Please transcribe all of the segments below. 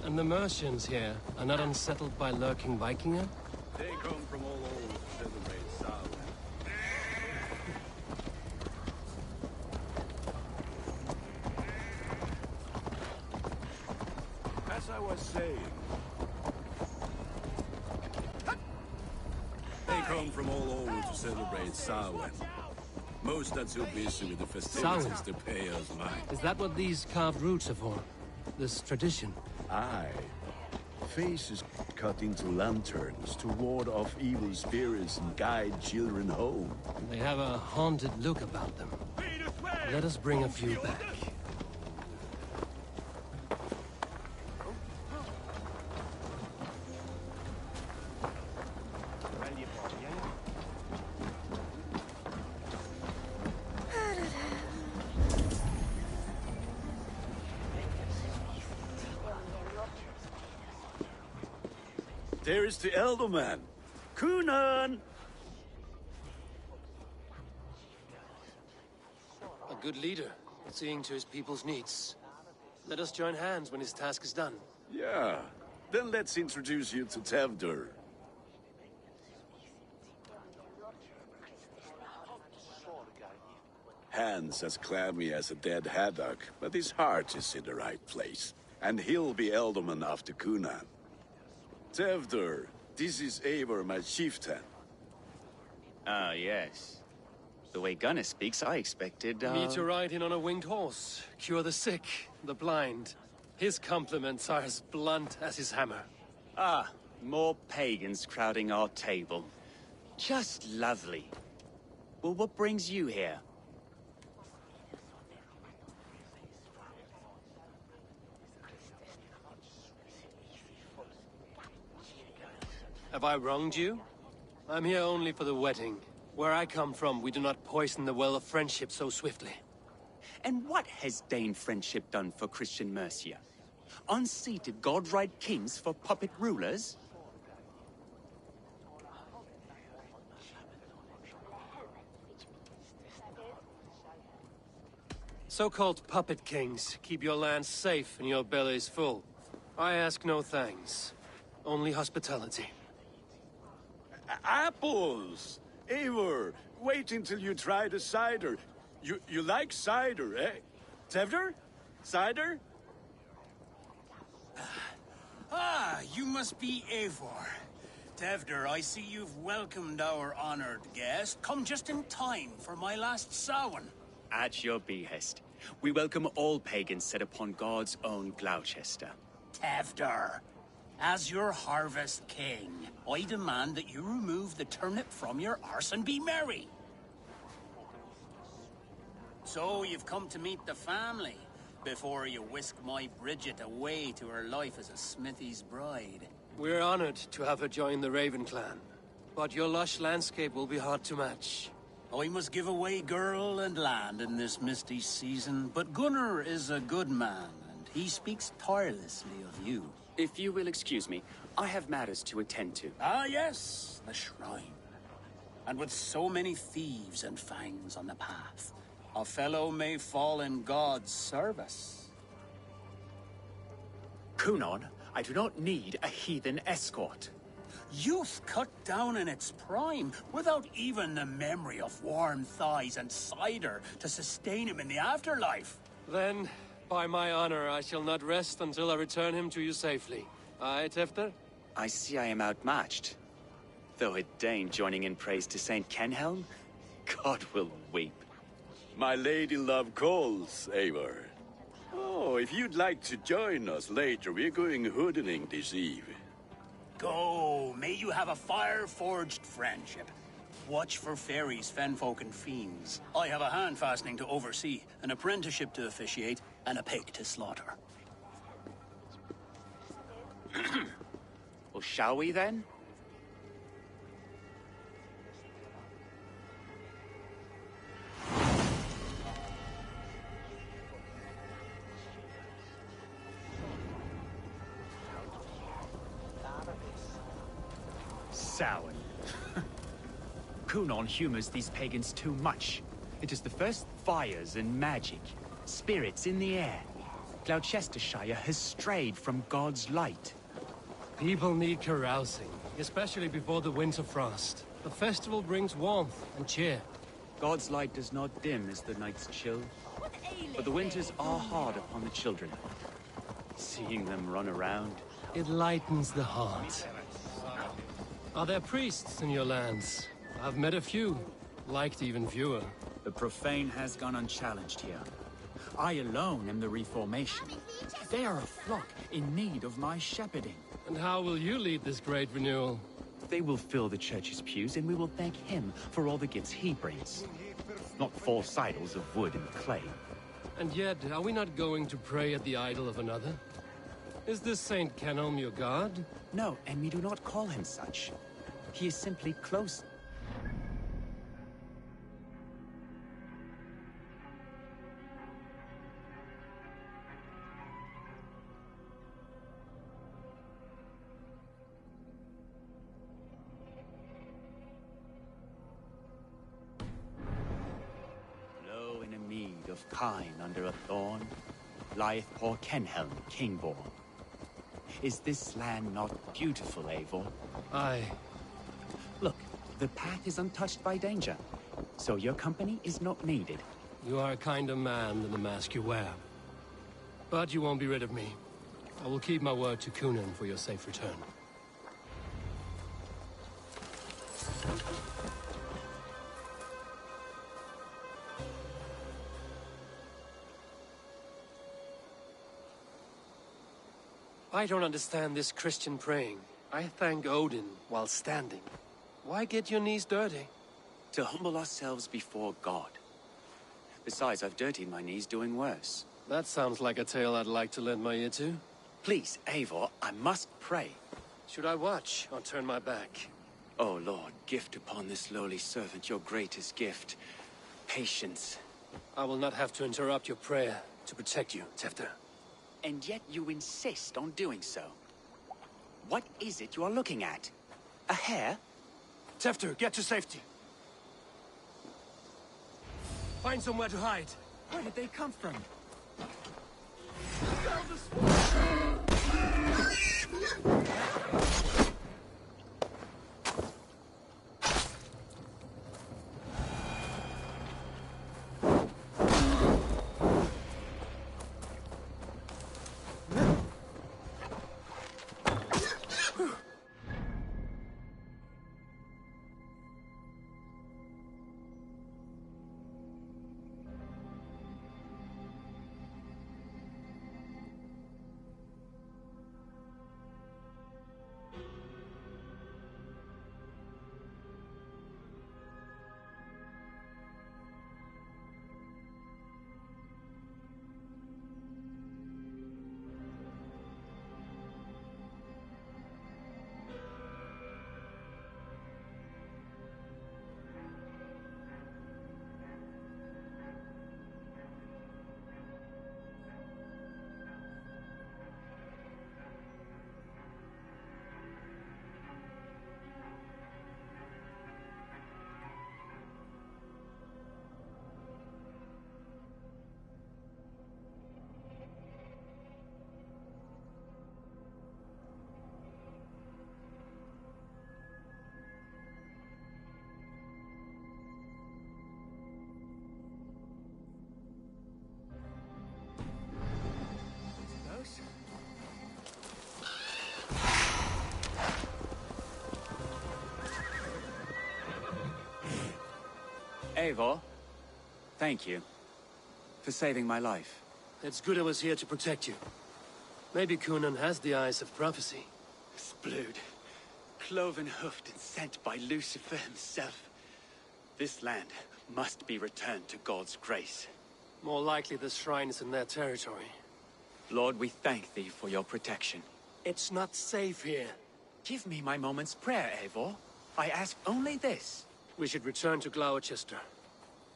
And the Mercians here are not unsettled by lurking Vikinger? They come from all over to celebrate Samhain. As I was saying, they come from all over to celebrate Samhain. Most are too busy with the festivities to pay us mind. Is that what these carved roots are for? This tradition? Aye. Faces cut into lanterns to ward off evil spirits and guide children home. They have a haunted look about them. Let us bring a few back. There is the elder man, Kunan! A good leader, seeing to his people's needs. Let us join hands when his task is done. Yeah, then let's introduce you to Tevdur. Hands as clammy as a dead haddock, but his heart is in the right place. And he'll be Elderman after Kunan. Tevdur, this is Eivor, my chieftain. Ah, yes. The way Gunnar speaks, I expected, Me to ride in on a winged horse, cure the sick, the blind. His compliments are as blunt as his hammer. Ah, more pagans crowding our table. Just lovely. Well, what brings you here? Have I wronged you? I'm here only for the wedding. Where I come from, we do not poison the well of friendship so swiftly. And what has Dane friendship done for Christian Mercia? Unseated god-right kings for puppet rulers? So-called puppet kings keep your lands safe and your bellies full. I ask no thanks, only hospitality. Apples! Eivor, wait until you try the cider. You like cider, eh? Tevdur? Cider? Ah, you must be Eivor. Tevdur, I see you've welcomed our honored guest. Come just in time for my last Samhain. At your behest. We welcome all pagans set upon God's own Gloucester. Tevdur, as your harvest king, I demand that you remove the turnip from your arse and be merry. So you've come to meet the family, before you whisk my Bridget away to her life as a smithy's bride. We're honored to have her join the Raven clan, but your lush landscape will be hard to match. I must give away girl and land in this misty season, but Gunnar is a good man, and he speaks tirelessly of you. If you will excuse me, I have matters to attend to. Ah, yes, the shrine. And with so many thieves and fangs on the path, a fellow may fall in God's service. Kunan, I do not need a heathen escort. Youth cut down in its prime, without even the memory of warm thighs and cider to sustain him in the afterlife. Then, by my honor, I shall not rest until I return him to you safely. Aye, Tefter? I see I am outmatched. Though a Dane joining in praise to Saint Kenhelm, God will weep. My lady love calls, Eivor. Oh, if you'd like to join us later, we're going hoodening this eve. Go, may you have a fire-forged friendship. Watch for fairies, fenfolk, and fiends. I have a hand fastening to oversee, an apprenticeship to officiate, and a pig to slaughter. Well, shall we then? Samhain. Kunan humors these pagans too much. It is the first fires and magic, spirits in the air, Gloucestershire has strayed from God's light. People need carousing, especially before the winter frost. The festival brings warmth and cheer. God's light does not dim as the nights chill, but the winters are hard upon the children. Seeing them run around, It lightens the heart. Are there priests in your lands? I've met a few, liked even fewer. The profane has gone unchallenged here. I alone am the Reformation. They are a flock in need of my shepherding. And how will you lead this great renewal? they will fill the church's pews, and we will thank him for all the gifts he brings. Not false idols of wood and clay. And yet, are we not going to pray at the idol of another? Is this Saint Kenelm your god? No, and we do not call him such. He is simply close. Low in a mead of kine under a thorn, lieth poor Kenhelm, king-born. Is this land not beautiful, Eivor? Aye. Look, the path is untouched by danger, so your company is not needed. You are a kinder man than the mask you wear. But you won't be rid of me. I will keep my word to Kunan for your safe return. I don't understand this Christian praying. I thank Odin while standing. Why get your knees dirty? To humble ourselves before God. Besides, I've dirtied my knees doing worse. That sounds like a tale I'd like to lend my ear to. Please, Eivor, I must pray. Should I watch or turn my back? Oh Lord, gift upon this lowly servant your greatest gift. Patience. I will not have to interrupt your prayer to protect you, Tefter. And yet you insist on doing so. What is it you are looking at? A hare? Tefter, get to safety. Find somewhere to hide. Where did they come from? Eivor, thank you for saving my life. It's good I was here to protect you. Maybe Kunan has the eyes of prophecy. Splood, cloven-hoofed and sent by Lucifer himself. This land must be returned to God's grace. More likely the shrine is in their territory. Lord, we thank thee for your protection. It's not safe here. Give me my moment's prayer, Eivor. I ask only this. We should return to Gloucester.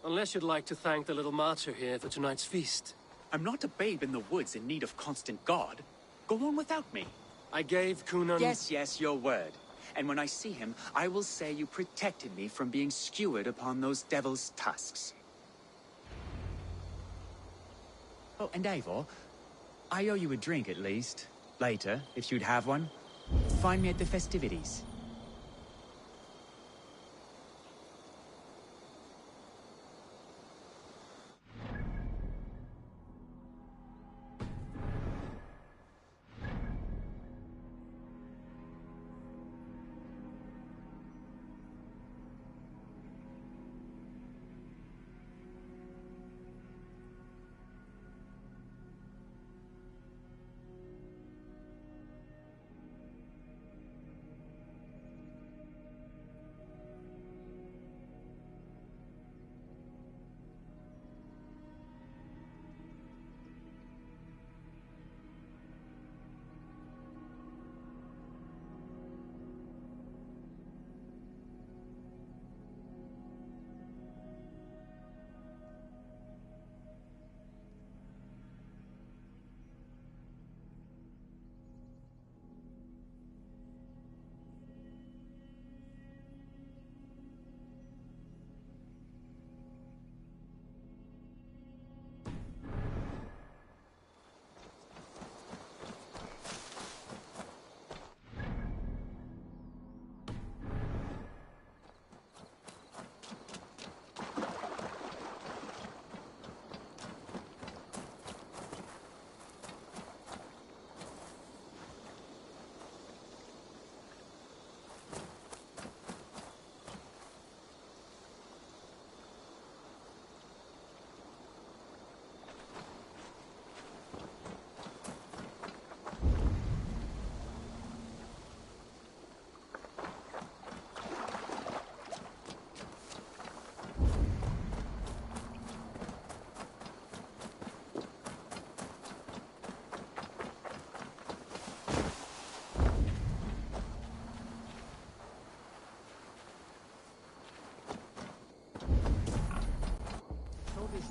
Unless you'd like to thank the little martyr here for tonight's feast. I'm not a babe in the woods in need of constant guard. Go on without me. I gave Kunan... Yes, your word. And when I see him, I will say you protected me from being skewered upon those devil's tusks. Oh, and Eivor, I owe you a drink at least. Later, if you'd have one. Find me at the festivities.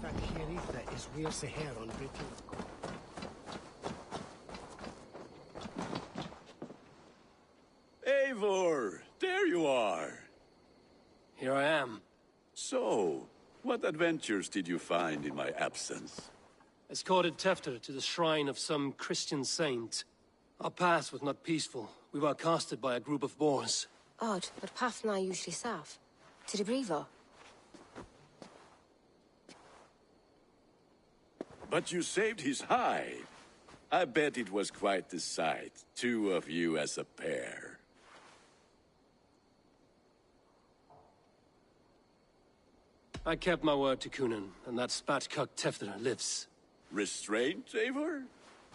That Chiarita is where the hair on Britain. Eivor, there you are. Here I am. So, what adventures did you find in my absence? Escorted Tefter to the shrine of some Christian saint. Our path was not peaceful. We were accosted by a group of boars. Odd, but path na usually safe. To the Brevo. But you saved his hide. I bet it was quite the sight. Two of you as a pair. I kept my word to Kunan, and that spatcock Tefter lives. Restraint, Eivor?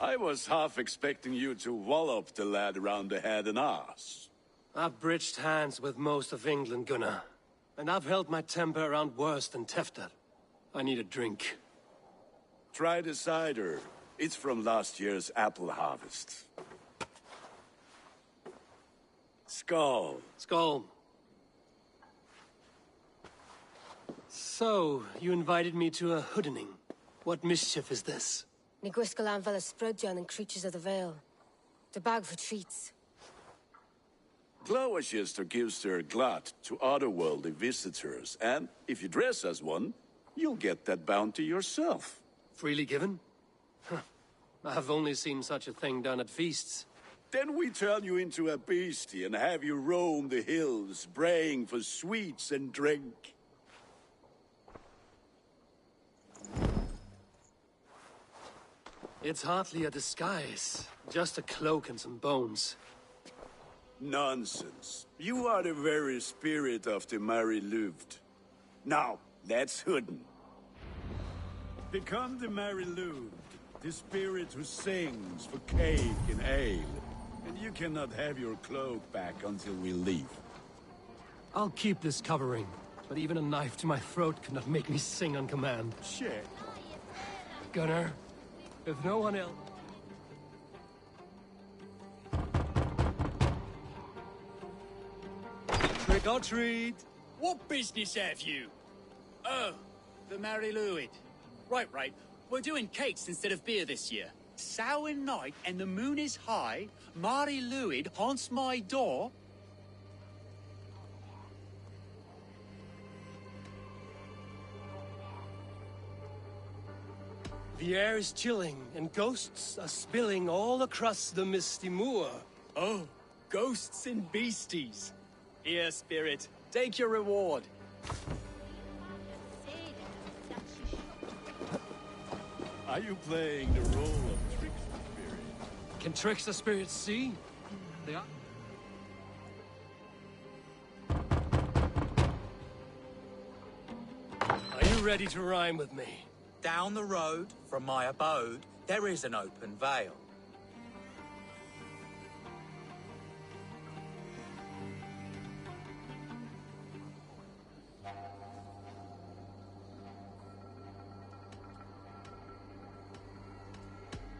I was half expecting you to wallop the lad around the head and ass. I've bridged hands with most of England, Gunnar. And I've held my temper around worse than Tefter. I need a drink. Try the cider. It's from last year's apple harvest. Skull. Skull. So, you invited me to a hoodening. What mischief is this? Niguiscalan Vela Sprudjan and Creatures of the Vale. The bag for treats. Gloucester gives their glut to otherworldly visitors, and if you dress as one, you'll get that bounty yourself. Freely given? Huh. I've only seen such a thing done at feasts. Then we turn you into a beastie and have you roam the hills, braying for sweets and drink. It's hardly a disguise. Just a cloak and some bones. Nonsense. You are the very spirit of the Mary Louved. Now, let's hooden. Become the Mary Louved, the spirit who sings for cake and ale. And you cannot have your cloak back until we leave. I'll keep this covering, but even a knife to my throat could not make me sing on command. Shit. Gunnar, if no one else... Trick or treat! What business have you? Oh, the Mary Lwyd. Right. We're doing cakes instead of beer this year. Sour night and the moon is high. Mary Lwyd haunts my door. The air is chilling, and ghosts are spilling all across the misty moor. Oh, ghosts and beasties. Here, spirit, take your reward. Are you playing the role of trickster spirit? Can trickster spirits see? They are. Are you ready to rhyme with me? Down the road from my abode, there is an open vale.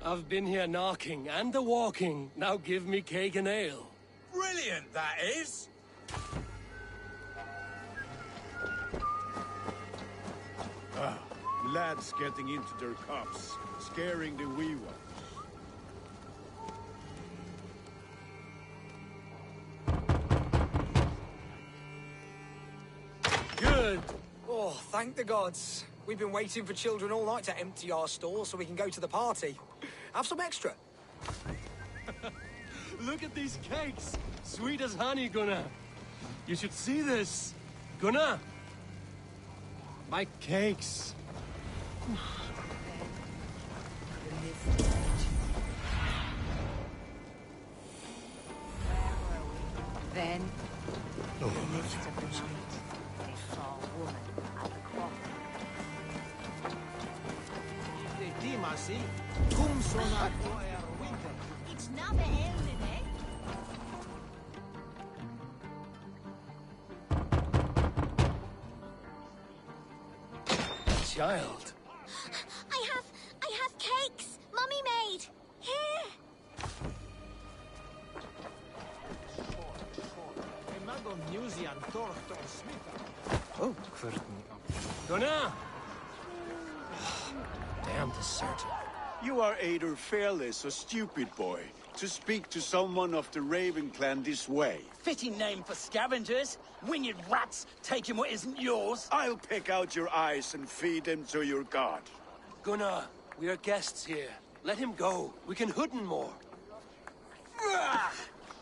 I've been here knocking and a walking. Now give me cake and ale. Brilliant, that is! Lads getting into their cups, scaring the wee ones. Good. Oh, thank the gods. We've been waiting for children all night to empty our stores so we can go to the party. Have some extra. Look at these cakes. Sweet as honey, Gunnar. You should see this. Gunnar. My cakes. Then, in the midst of the night, they saw a woman at the crossing. It's not the Elden, eh? Child. I have cakes. Mummy made. Here. Oh, Gunnar. Damn deserter. You are either fearless or stupid, boy, to speak to someone of the Raven clan this way. Fitting name for scavengers. Winged rats taking what isn't yours. I'll pick out your eyes and feed them to your god. Gunnar, we are guests here. Let him go. We can hooden more.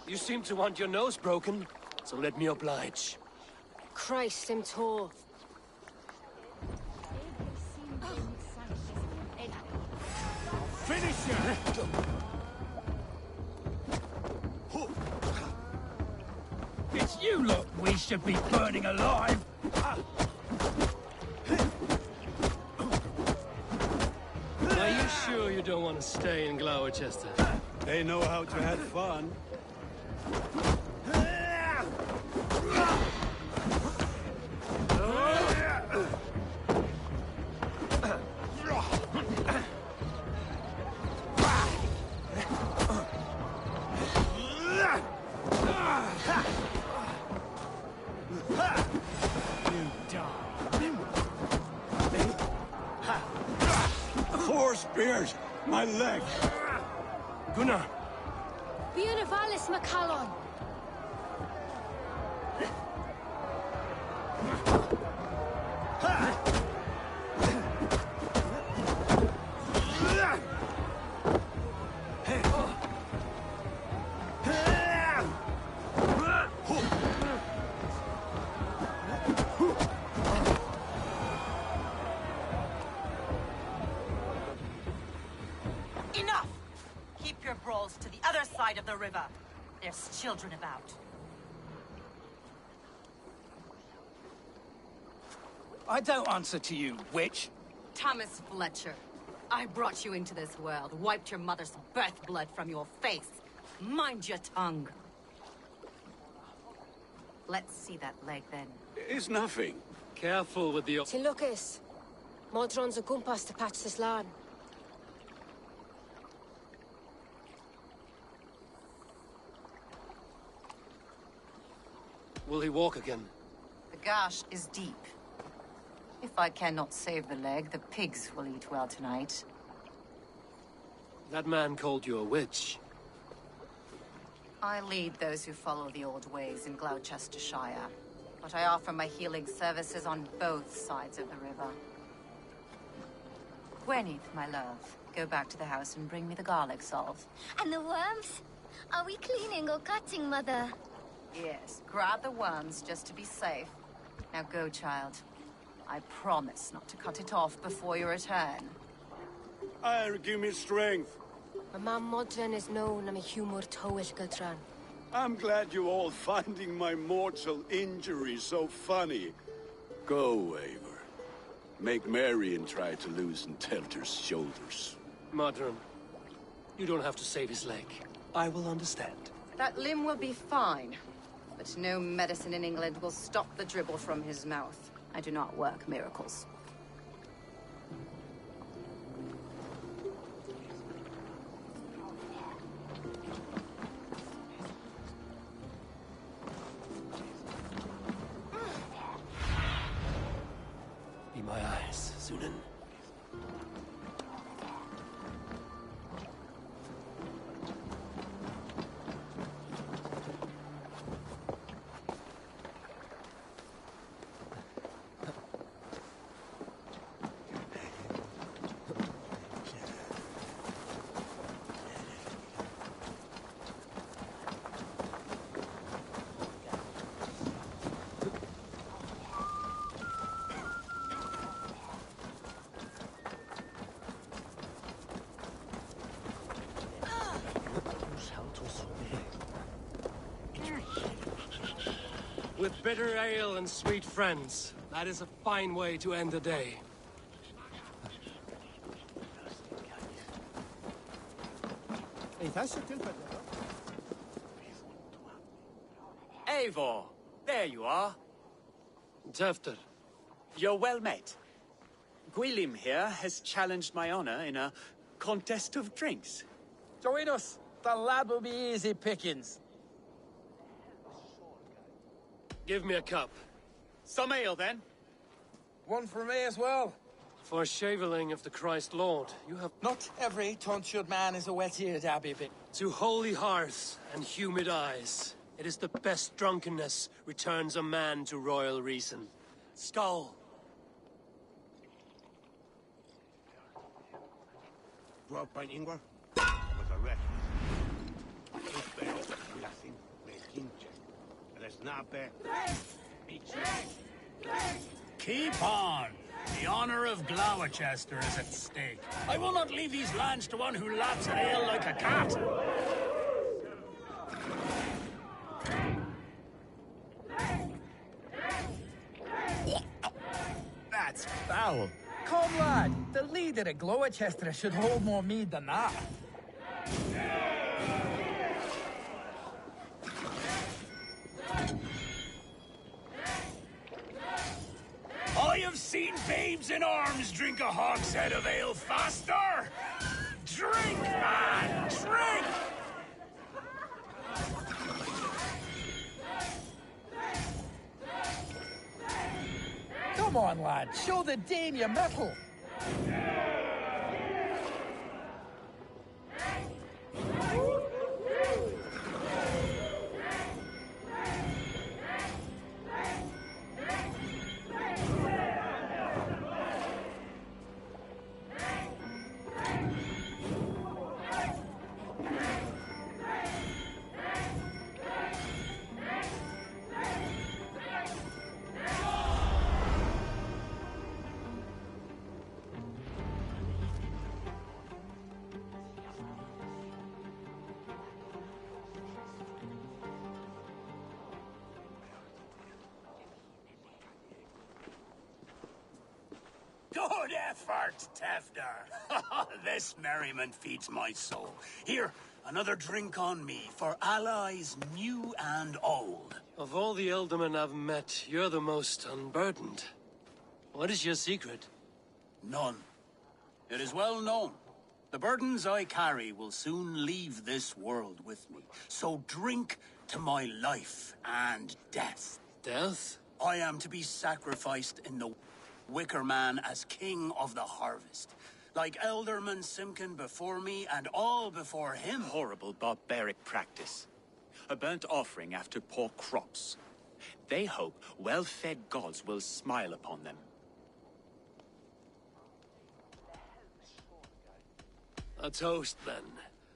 You seem to want your nose broken, so let me oblige. Christ, him tall. Finish him! It's you lot we should be burning alive. Are you sure you don't want to stay in Gloucester? They know how to have fun. Four spears! My leg! Gunnar! Bionavalis Macallon. Enough! Keep your brawls to the other side of the river. There's children about. I don't answer to you, witch. Thomas Fletcher, I brought you into this world, wiped your mother's birth blood from your face. Mind your tongue. Let's see that leg, then. It's nothing. Careful with the... Till Lucas. Modron's a gumpas to patch this land. Will he walk again? The gash is deep. If I cannot save the leg, the pigs will eat well tonight. That man called you a witch. I lead those who follow the old ways in Gloucestershire, but I offer my healing services on both sides of the river. Gweneth, my love, go back to the house and bring me the garlic salt. And the worms? Are we cleaning or cutting, Mother? Yes, grab the worms just to be safe. Now go, child. I promise not to cut it off before you return. Give me strength. My modern is known am a humor toish gudran. I'm glad you all finding my mortal injury so funny. Go, Eivor. Make merry and try to loosen Tevder's shoulders. Modron, you don't have to save his leg. I will understand. That limb will be fine, but no medicine in England will stop the dribble from his mouth. I do not work miracles. Be my eyes, Sunan. With bitter ale and sweet friends, that is a fine way to end the day. Eivor! There you are. Tefter. You're well met. Gwilym here has challenged my honor in a contest of drinks. Join us. The lad will be easy pickings. Give me a cup. Some ale, then. One for me as well. For shaveling of the Christ Lord, you have... Not every tonsured man is a wet-eared Abbey bit. To holy hearth and humid eyes, it is the best drunkenness returns a man to royal reason. Skull. Rob by Ingvar? With a rest. Keep on! The honor of Gloucester is at stake. I will not leave these lands to one who laps at ale like a cat. That's foul. Come, lad. The leader of Gloucester should hold more mead than that. I have seen babes in arms drink a hogshead of ale faster! Drink, man! Drink! Come on, lad. Show the Dane your mettle. Good effort, Tefder. This merriment feeds my soul. Here, another drink on me for allies new and old. Of all the ealdormen I've met, you're the most unburdened. What is your secret? None. It is well known. The burdens I carry will soon leave this world with me. So drink to my life and death. Death? I am to be sacrificed in the Wicker Man as king of the harvest. Like Elderman Simkin before me and all before him. Horrible barbaric practice. A burnt offering after poor crops. They hope well-fed gods will smile upon them. A toast, then.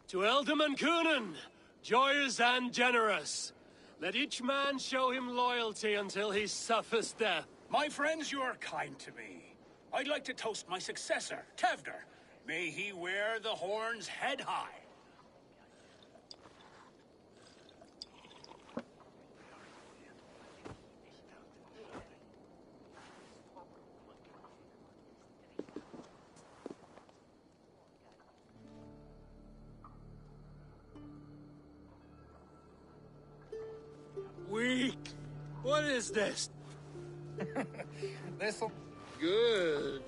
To Ealdorman Coonan, joyous and generous. Let each man show him loyalty until he suffers death. My friends, you are kind to me. I'd like to toast my successor, Tevder. May he wear the horns head high. Weak. What is this? This'll... Good.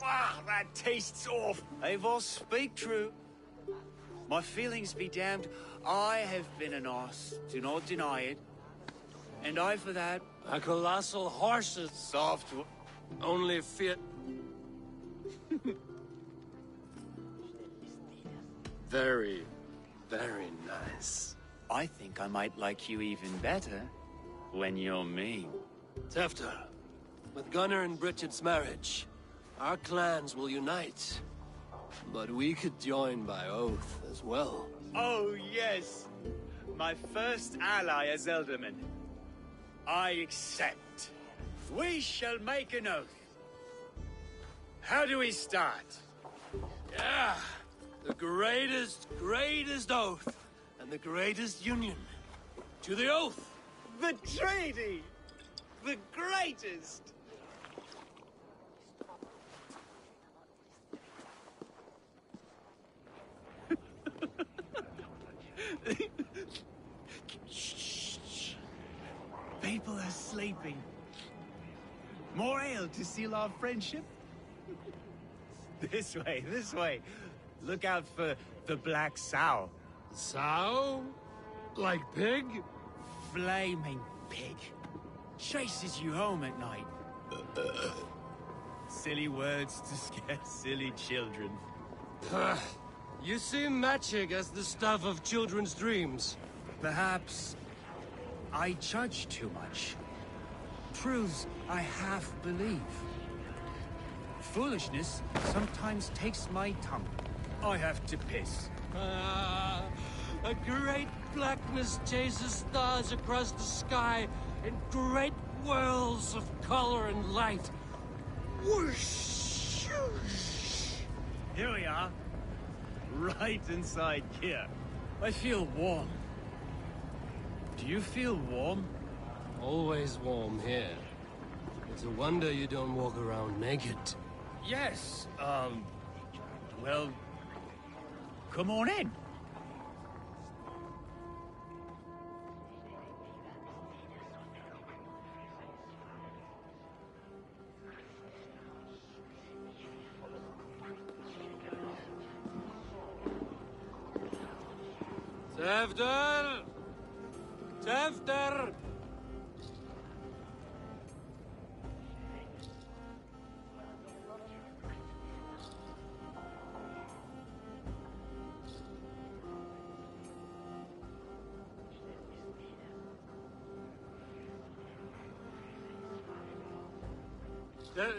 Ah, that tastes awful. Eivor, speak true. My feelings be damned. I have been an ass, do not deny it. And I for that... A colossal horse's soft... Only fit... Very, very nice. I think I might like you even better when you're me. Tefter, with Gunnar and Bridget's marriage, our clans will unite. But we could join by oath as well. Oh, yes. My first ally as Ealdorman. I accept. We shall make an oath. How do we start? Yeah, the greatest oath, and the greatest union. To the oath! The treaty! The greatest! Shh. People are sleeping. More ale to seal our friendship? This way, this way. Look out for the black sow. Sow? Like pig? Flaming pig. Chases you home at night. Silly words to scare silly children. You see magic as the stuff of children's dreams. Perhaps I judge too much. Truths I half believe. Foolishness sometimes takes my tongue. I have to piss. A great blackness chases stars across the sky in great whirls of color and light. Whoosh! Here we are. Right inside here. I feel warm. Do you feel warm? Always warm here. It's a wonder you don't walk around naked. Yes, well, come on in. Tefter! Tefter!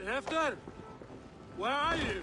Hefter! Where are you?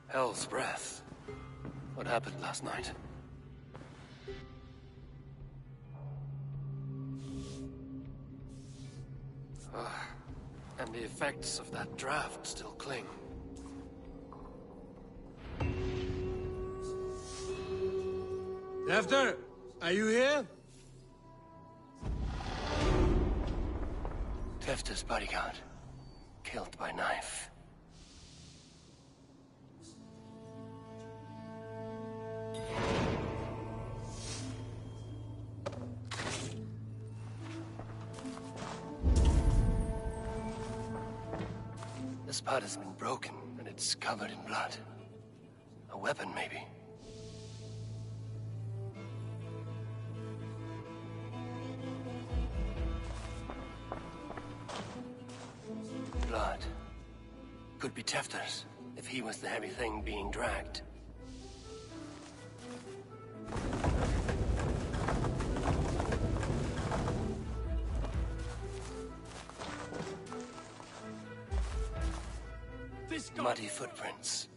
Hell's breath. What happened last night? And the effects of that draft still cling. Tefter, are you here? Tefter's bodyguard. Killed by knife. The spot has been broken, and it's covered in blood. A weapon, maybe. Blood. Could be Tefter's, if he was the heavy thing being dragged. Muddy footprints.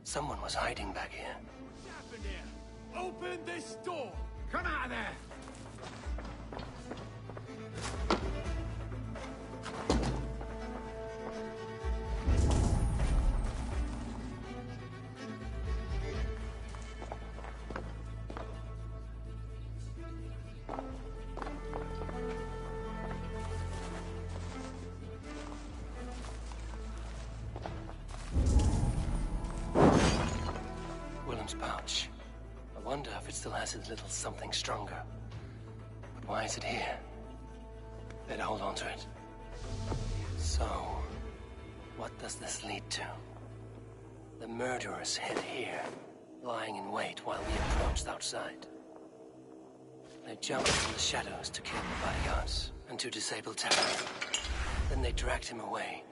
Someone was hiding back here. What's happened here? Open this door! Come out of there! Pouch. I wonder if it still has a little something stronger. But why is it here? Better hold on to it. So, what does this lead to? The murderers hid here, lying in wait while we approached outside. They jumped from the shadows to kill the bodyguards and to disable Tefter. Then they dragged him away.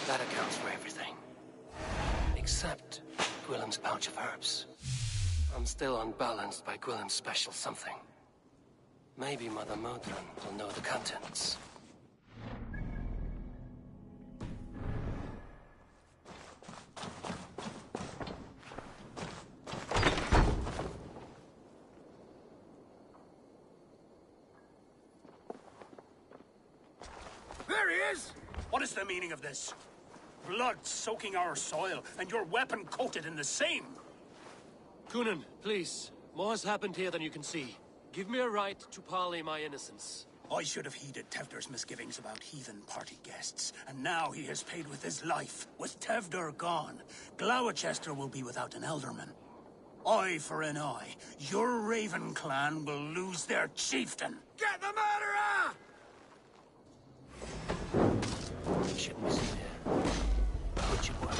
That accounts for everything. Except Gwillem's pouch of herbs. I'm still unbalanced by Gwillem's special something. Maybe Mother Modron will know the contents. There he is! What is the meaning of this? Blood soaking our soil, and your weapon coated in the same! Kunan, please. More has happened here than you can see. Give me a right to parley my innocence. I should have heeded Tevder's misgivings about heathen party guests, and now he has paid with his life. With Tevder gone, Gloucester will be without an ealdorman. Eye for an eye. Your Raven clan will lose their chieftain. Get the murderer! Shouldn't be seen here. Good you work.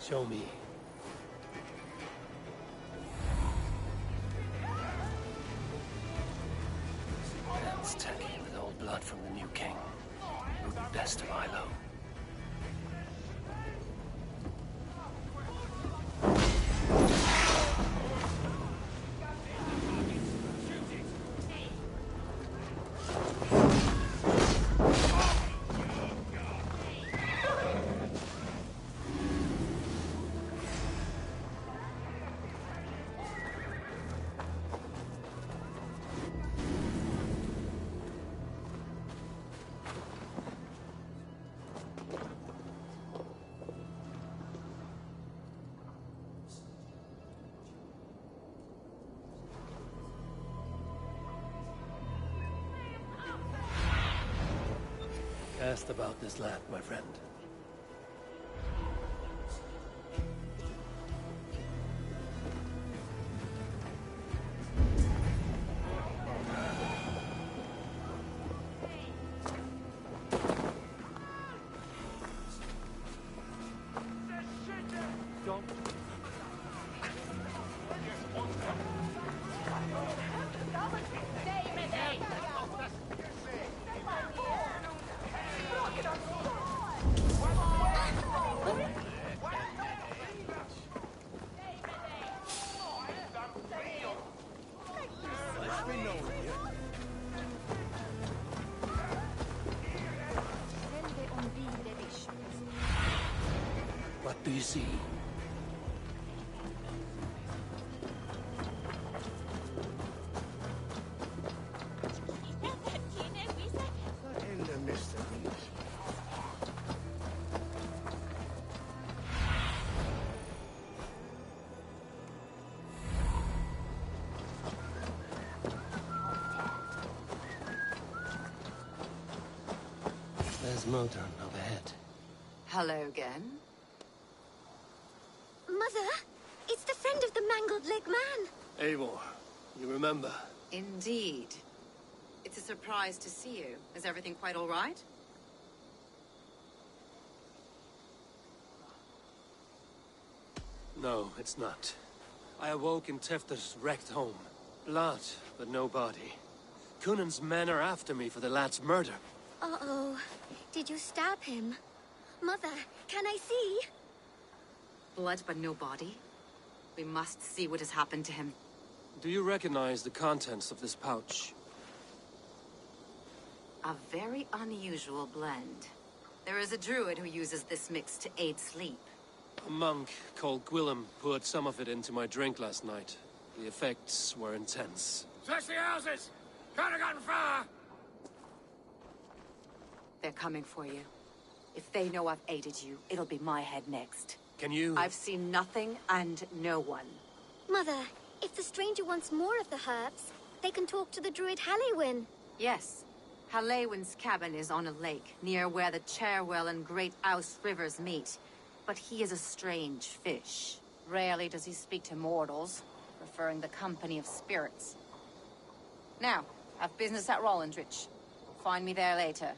Show me. Hands tacky with old blood from the new king. Root best of Ilo. Cast about this land, my friend. do you see? In the midst of these. There's Modron overhead. Hello again. Mother, it's the friend of the mangled leg man. Eivor, you remember? Indeed. It's a surprise to see you. Is everything quite all right? No, it's not. I awoke in Tefter's wrecked home. Blood, but no body. Cunan's men are after me for the lad's murder. Uh-oh. Did you stab him? Mother, can I see? Blood but no body? We must see what has happened to him. Do you recognize the contents of this pouch? A very unusual blend. There is a druid who uses this mix to aid sleep. A monk called Gwillem poured some of it into my drink last night. The effects were intense. Search the houses! Can't have gotten far! They're coming for you. If they know I've aided you, it'll be my head next. Can you... I've seen nothing and no one. Mother, if the stranger wants more of the herbs, they can talk to the druid Hallywin. Yes. Hallywin's cabin is on a lake, near where the Cherwell and Great Ouse rivers meet. But he is a strange fish. Rarely does he speak to mortals, preferring the company of spirits. Now, I've business at Rollindrich. Find me there later.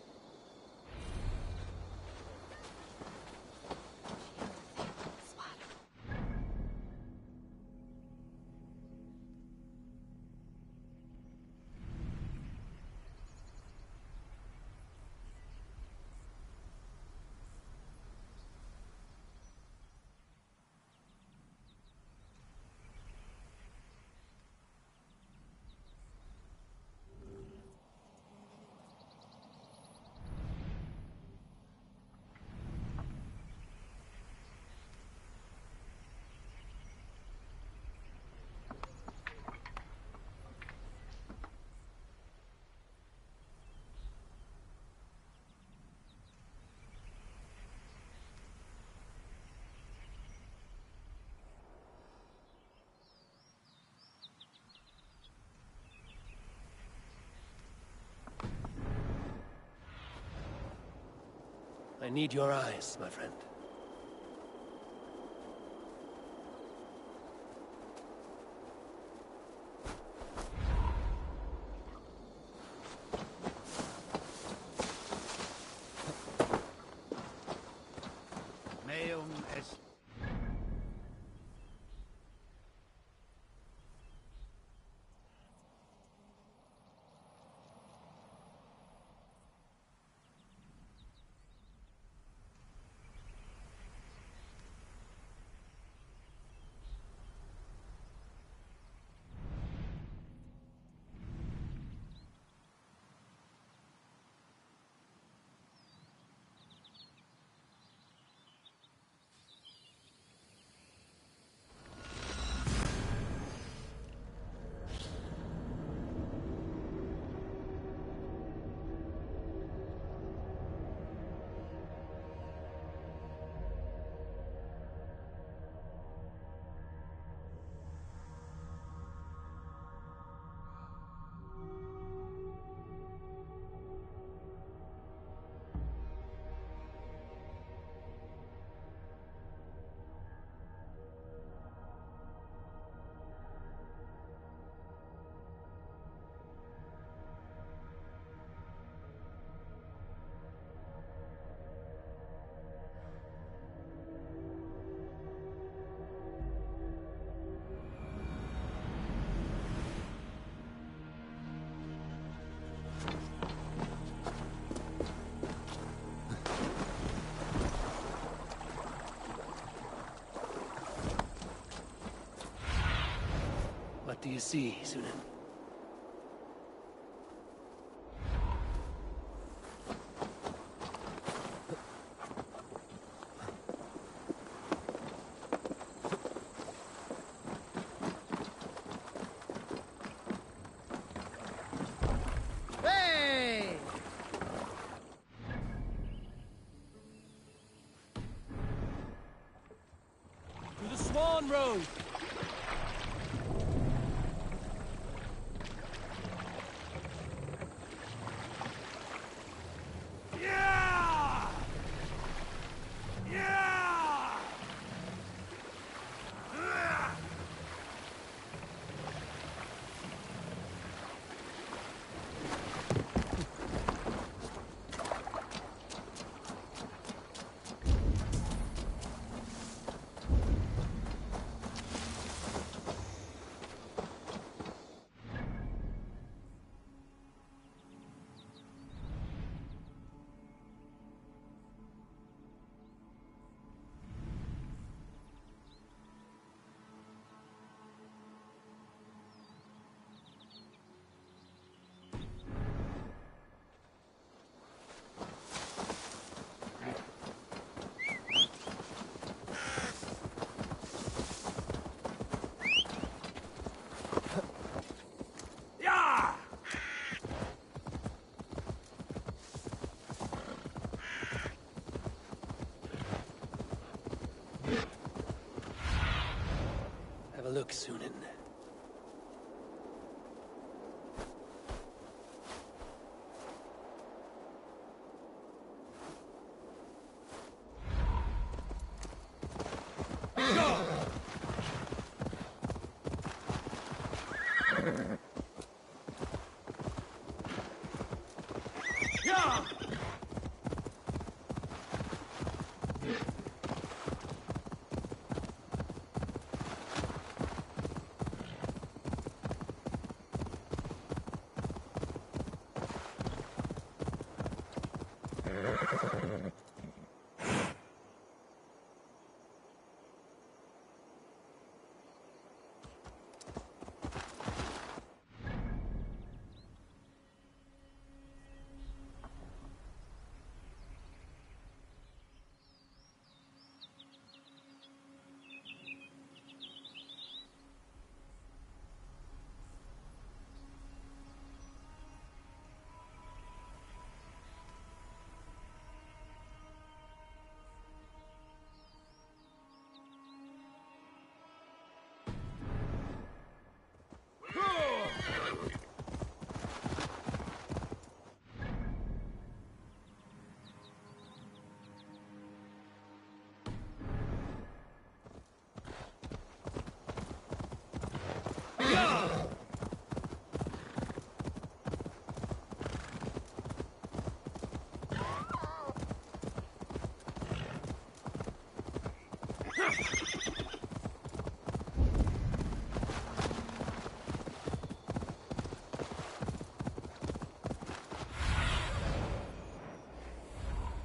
I need your eyes, my friend. Meum est... What do you see, Sunan? dark, Sunan.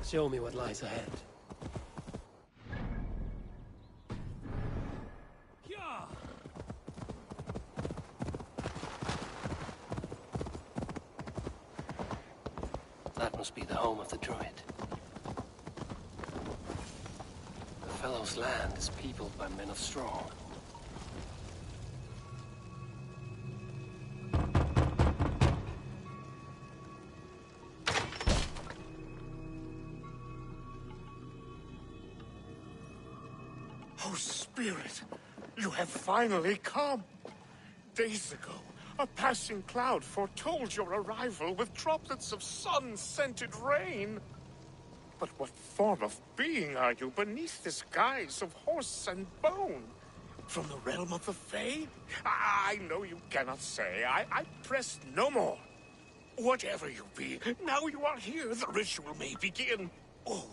Show me what lies ahead. That must be the home of the druid. The fellow's land is peopled by men of straw. Oh, Spirit, you have finally come. Days ago, a passing cloud foretold your arrival with droplets of sun-scented rain. But what form of being are you beneath this guise of horse and bone? From the realm of the Fae? I know you cannot say. I press no more. Whatever you be, now you are here, the ritual may begin. Oh,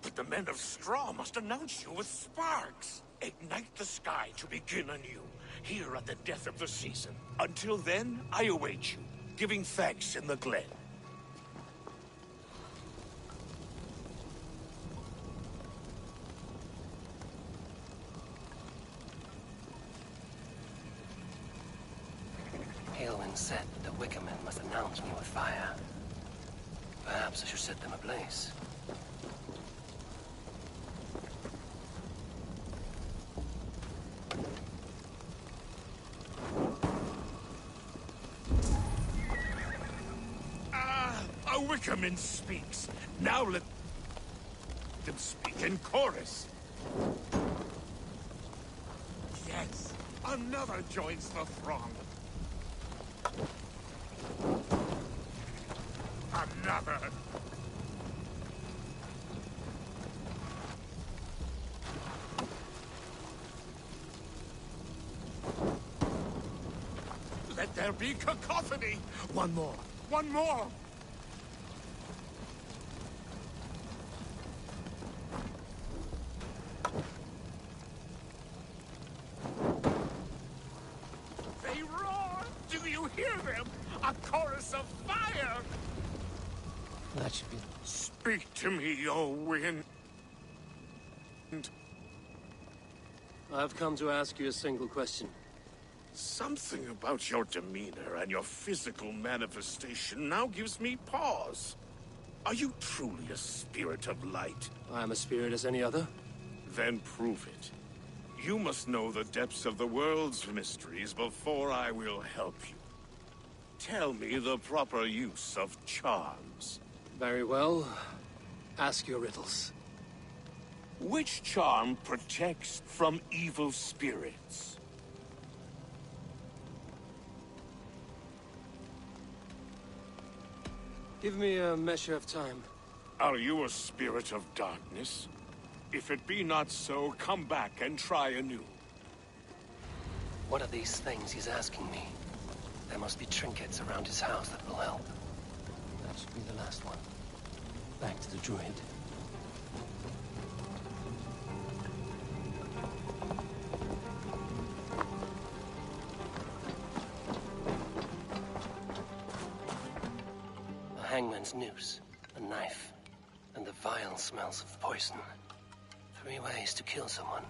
but the men of straw must announce you with sparks. Ignite the sky to begin anew, here at the death of the season. Until then, I await you, giving thanks in the glen. Aelwyn said the Wickermen must announce me with fire. Perhaps I should set them ablaze. A Wickerman speaks. Now let them speak in chorus. Yes, another joins the throng. Another. Let there be cacophony. One more. One more. They roar. Do you hear them? A chorus of fire. That should be... Speak to me, O wind. I've come to ask you a single question. Something about your demeanor and your physical manifestation now gives me pause. Are you truly a spirit of light? I am a spirit as any other. Then prove it. You must know the depths of the world's mysteries before I will help you. Tell me the proper use of charms. Very well. Ask your riddles. Which charm protects from evil spirits? Give me a measure of time. Are you a spirit of darkness? If it be not so, come back and try anew. What are these things he's asking me? There must be trinkets around his house that will help. That should be the last one. Back to the druid. A hangman's noose, a knife, and the vile smells of poison. 3 ways to kill someone.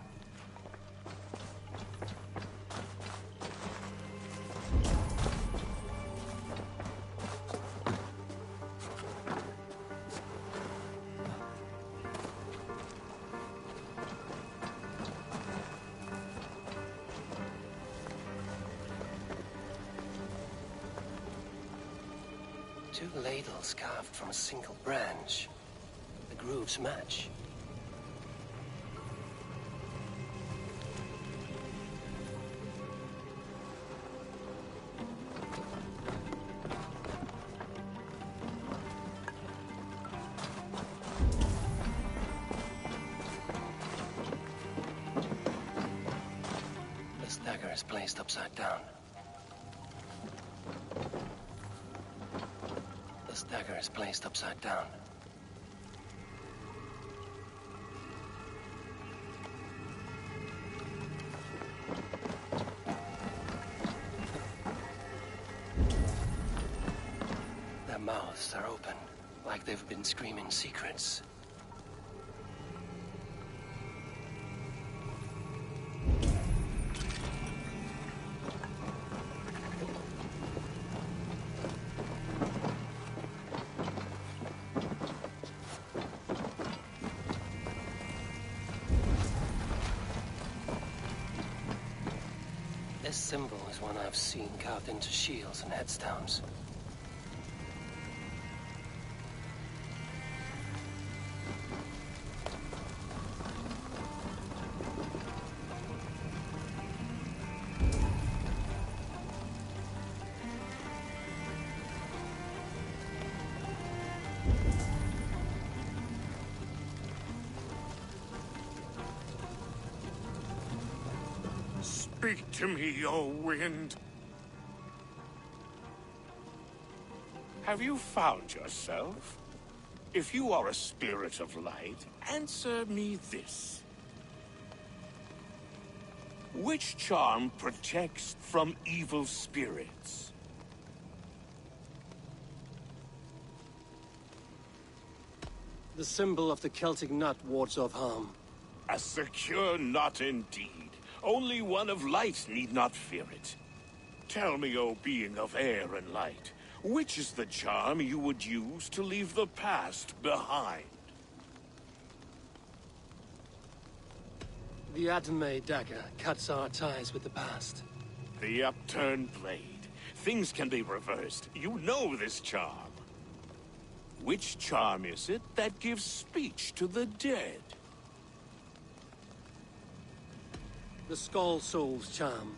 Two ladles carved from a single branch. The grooves match. This dagger is placed upside down. This dagger is placed upside down. Their mouths are open, like they've been screaming secrets. This symbol is one I've seen carved into shields and headstones. Speak to me, O wind. Have you found yourself? If you are a spirit of light, answer me this. Which charm protects from evil spirits? The symbol of the Celtic knot wards off harm. A secure knot indeed. Only one of light need not fear it. Tell me, O being of air and light, which is the charm you would use to leave the past behind? The Adame dagger cuts our ties with the past. The upturned blade. Things can be reversed. You know this charm. Which charm is it that gives speech to the dead? The Skull Soul's charm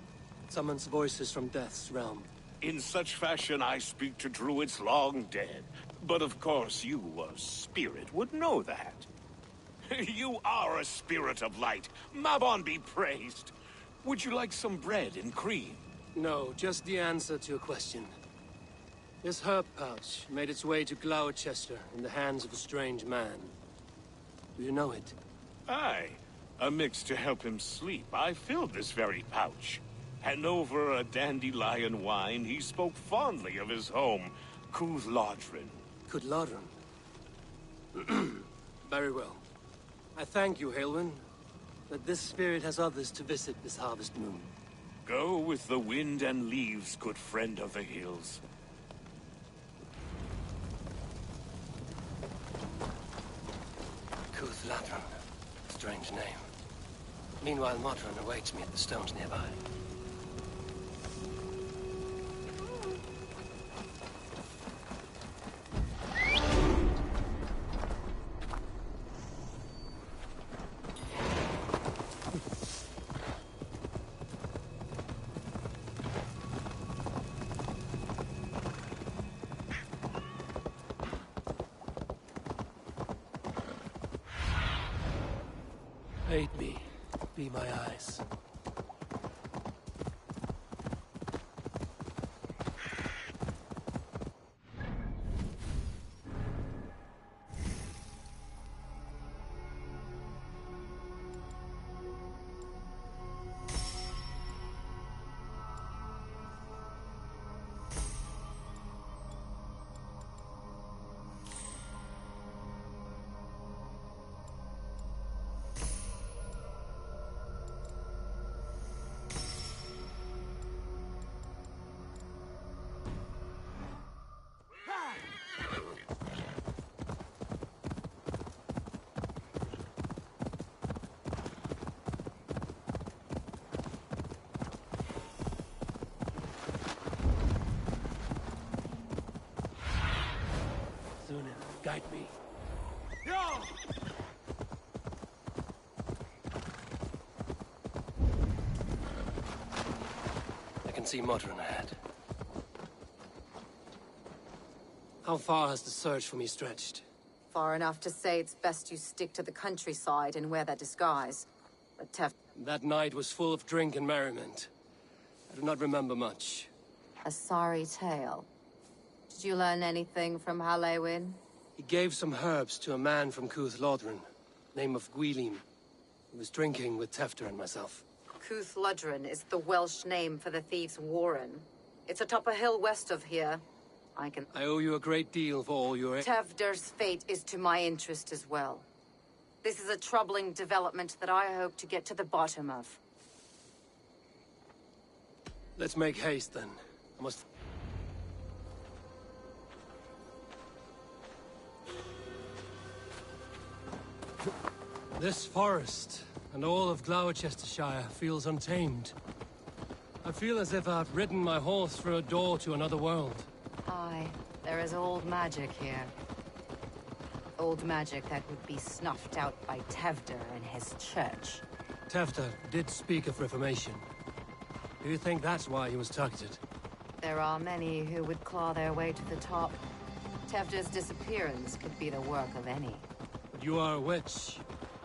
summons voices from death's realm. In such fashion, I speak to druids long dead. But of course, you, a spirit, would know that. You are a spirit of light. Mabon be praised. Would you like some bread and cream? No, just the answer to your question. This herb pouch made its way to Gloucester in the hands of a strange man. Do you know it? Aye. A mix to help him sleep. I filled this very pouch. And over a dandelion wine, he spoke fondly of his home, Cúthládrin. Cúthládrin? Very well. I thank you, Halwyn, that this spirit has others to visit this harvest moon. Go with the wind and leaves, good friend of the hills. Cúthládrin. Strange name. Meanwhile, Modron awaits me at the stones nearby. Aid me. Be my eyes. Guide me. I can see Modron ahead. How far has the search for me stretched? Far enough to say it's best you stick to the countryside and wear that disguise. But that night was full of drink and merriment. I do not remember much. A sorry tale. Did you learn anything from Halewin? He gave some herbs to a man from Cuth Lodren, name of Gwylim. He was drinking with Tefter and myself. Cuth Lodren is the Welsh name for the thieves' warren. It's atop a hill west of here. I owe you a great deal for all your... Tefder's fate is to my interest as well. This is a troubling development that I hope to get to the bottom of. Let's make haste, then. I must... This forest, and all of Gloucestershire, feels untamed. I feel as if I've ridden my horse through a door to another world. Aye, there is old magic here. Old magic that would be snuffed out by Tefder and his church. Tefder did speak of reformation. Do you think that's why he was targeted? There are many who would claw their way to the top. Tefder's disappearance could be the work of any. But you are a witch,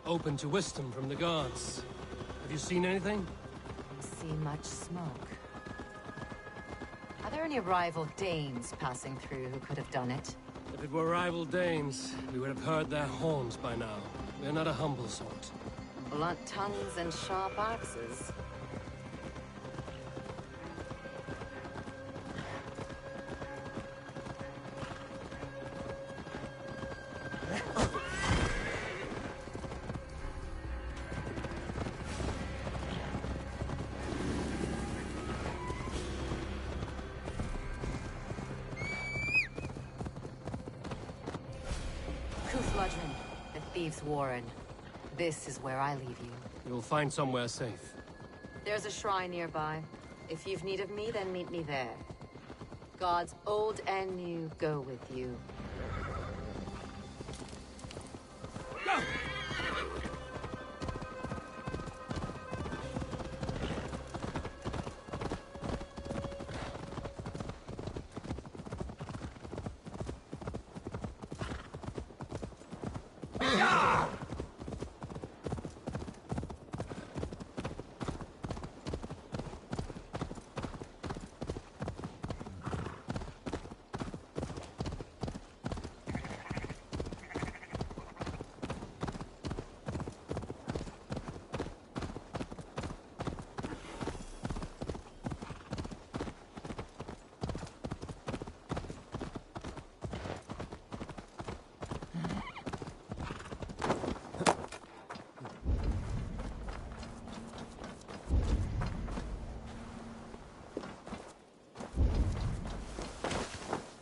open to wisdom from the gods. Have you seen anything? See much smoke. Are there any rival Danes passing through who could have done it? If it were rival Danes, we would have heard their horns by now. We are not a humble sort. Blunt tongues and sharp axes. The thieves' warren. This is where I leave you. You'll find somewhere safe. There's a shrine nearby. If you've need of me, then meet me there. Gods old and new go with you. Go!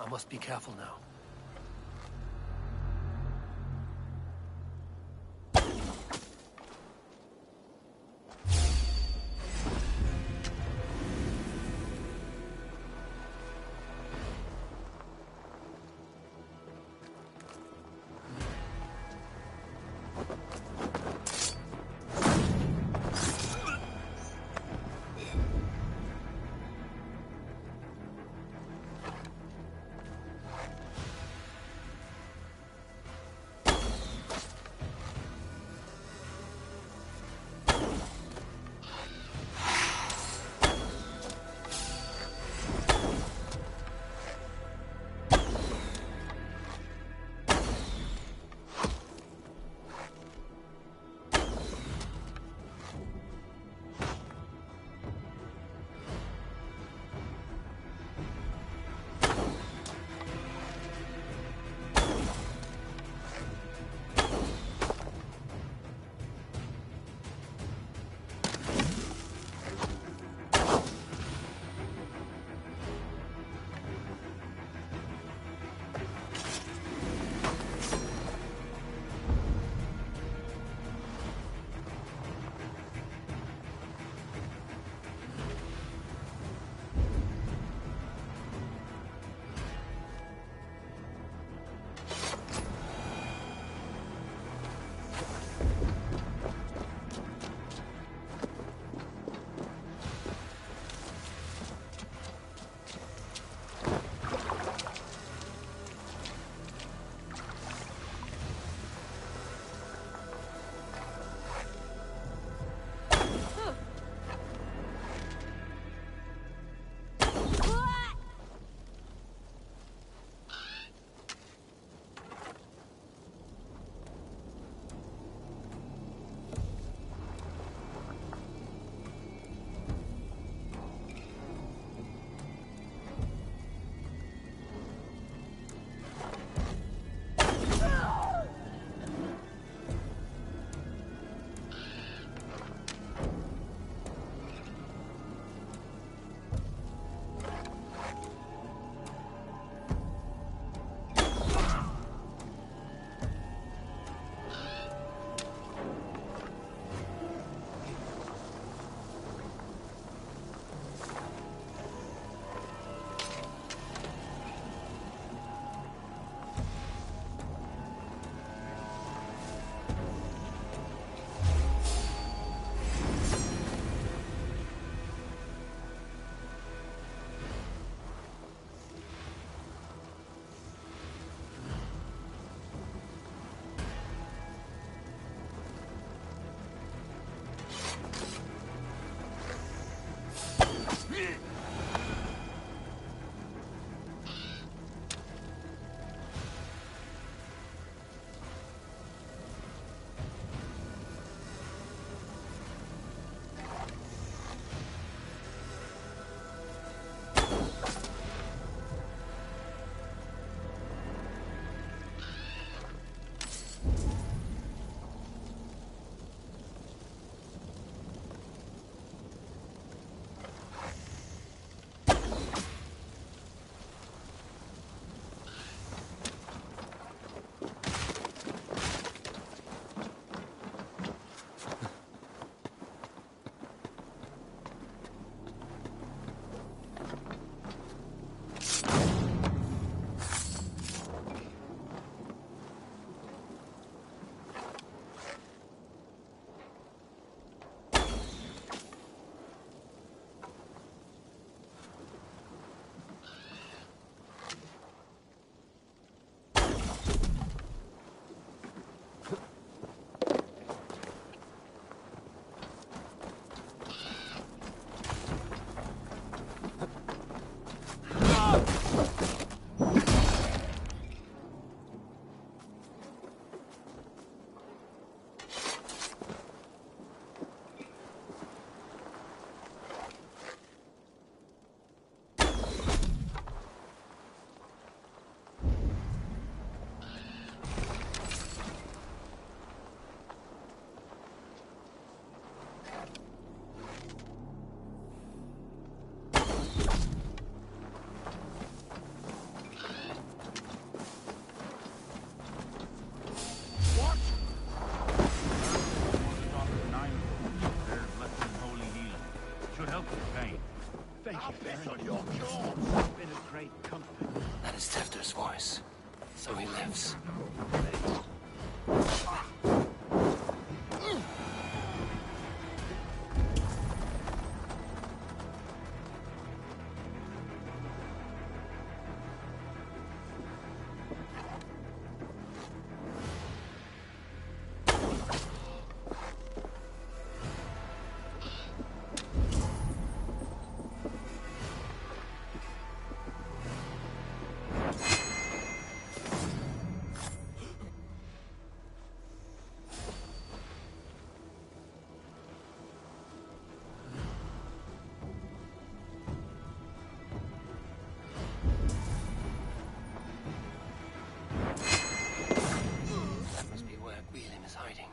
I must be careful now. choice. So he lives. Must be where Gwilym is hiding.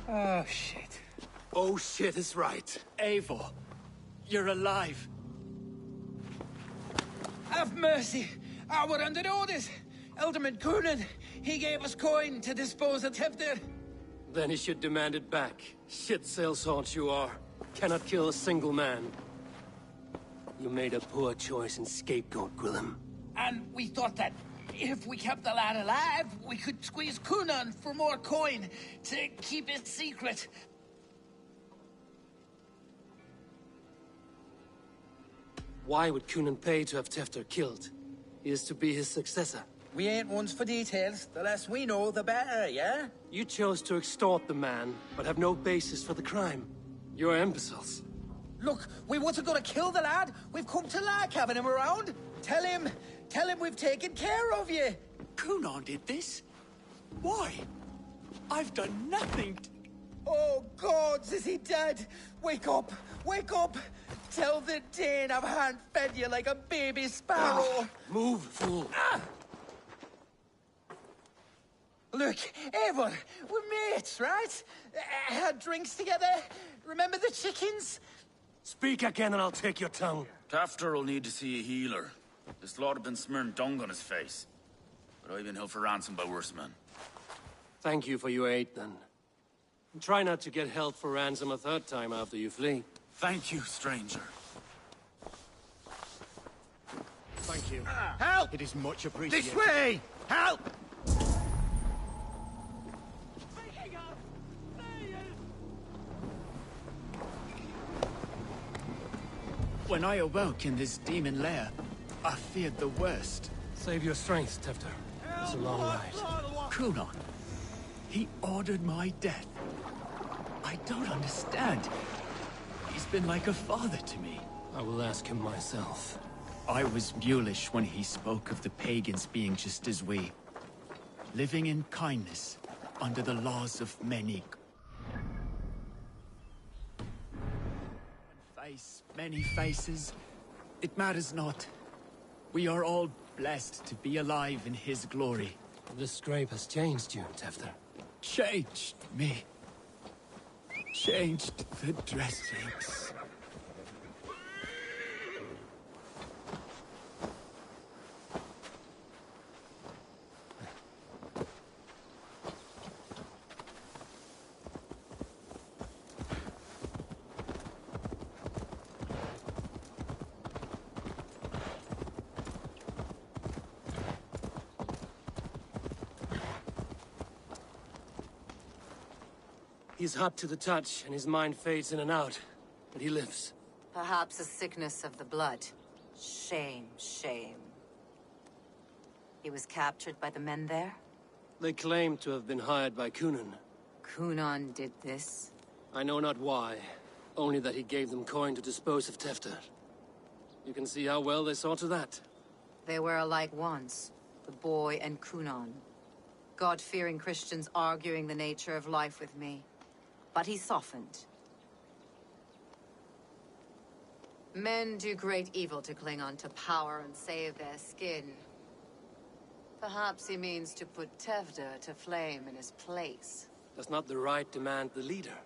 Oh, shit. Oh shit is right. Eivor, you're alive. Have mercy. We're under orders. Alderman Coonan, he gave us coin to dispose of Tefter. Then he should demand it back. Shit sailsort you are. Cannot kill a single man. You made a poor choice in scapegoat, Gwilym. And we thought that if we kept the lad alive, we could squeeze Coonan for more coin to keep it secret. Why would Coonan pay to have Tefter killed? He is to be his successor. We ain't ones for details. The less we know, the better, yeah? You chose to extort the man, but have no basis for the crime. You're imbeciles. Look, we wasn't gonna kill the lad. We've come to like having him around. Tell him we've taken care of you. Coonan did this? Why? I've done nothing. Oh, gods, is he dead? Wake up! Wake up! Tell the Dane I've hand-fed you like a baby sparrow. Move, fool. Look, Eivor, we're mates, right? Had drinks together. Remember the chickens? Speak again and I'll take your tongue. Tafter will need to see a healer. This lord have been smearing dung on his face. But I've been held for ransom by worse men. Thank you for your aid, then. Try not to get held for ransom a third time after you flee. Thank you, stranger. Thank you. Help! It is much appreciated. This way! Help! When I awoke in this demon lair, I feared the worst. Save your strength, Tefter. It's a long ride. Coonan, he ordered my death. I don't understand. He's been like a father to me. I will ask him myself. I was mulish when he spoke of the pagans being just as we. Living in kindness, under the laws of many. Face many faces, it matters not. We are all blessed to be alive in his glory. The scrape has changed you, Tefter. Changed me. Changed the dressings. He's hot to the touch, and his mind fades in and out. But he lives. Perhaps a sickness of the blood. Shame, shame. He was captured by the men there? They claim to have been hired by Cunan. Cunan did this? I know not why. Only that he gave them coin to dispose of Tefter. You can see how well they saw to that. They were alike once, the boy and Cunan. God-fearing Christians arguing the nature of life with me. But he softened. Men do great evil to cling on to power and save their skin. Perhaps he means to put Tevder to flame in his place. Does not the right demand the leader?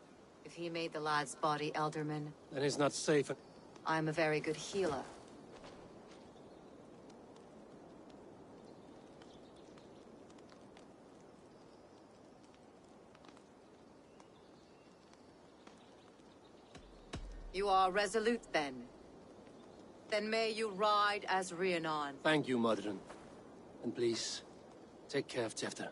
If he made the lad's body Elderman, then he's not safe. I'm a very good healer. You are resolute, then. Then may you ride as Rhiannon. Thank you, Modron. And please, take care of Tefter.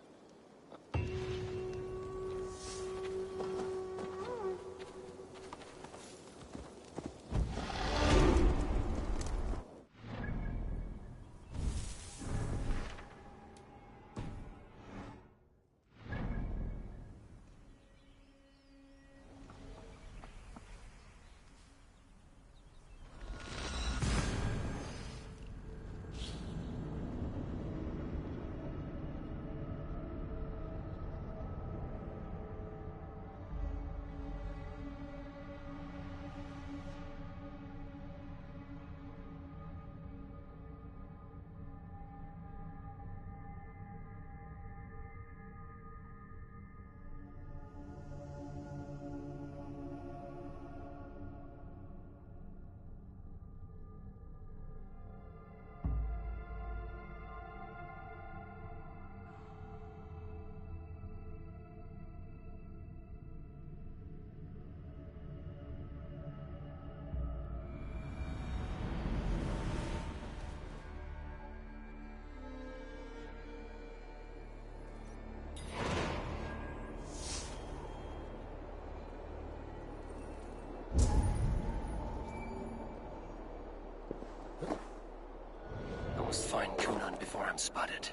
Must find Cunan before I'm spotted.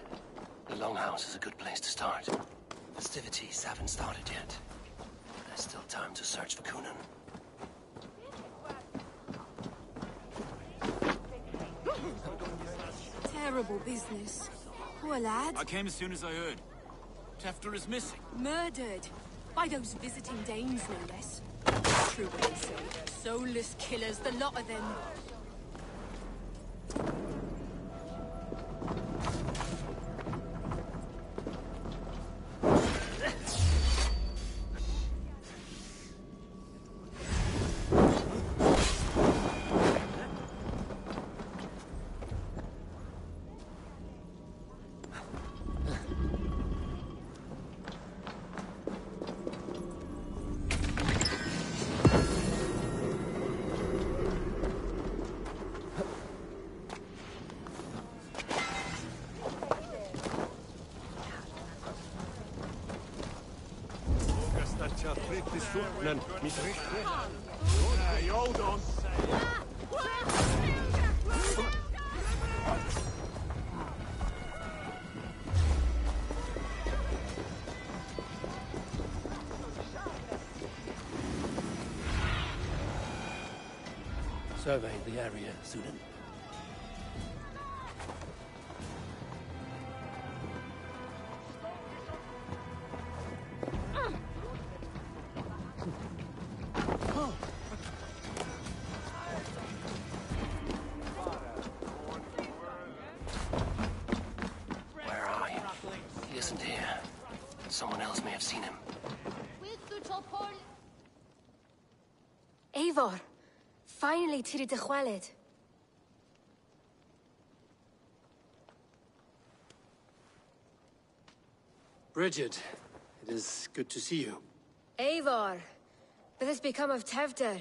The Longhouse is a good place to start. Festivities haven't started yet. There's still time to search for Cunan. Terrible business. Poor lad. I came as soon as I heard. Tefter is missing. Murdered. By those visiting Danes, no less. True what they say. Soulless killers, the lot of them. Hey, hold on. Survey the area, Sudan. Eivor, finally tiri de chwaled. Bridget, it is good to see you. Eivor, what has become of Tevder?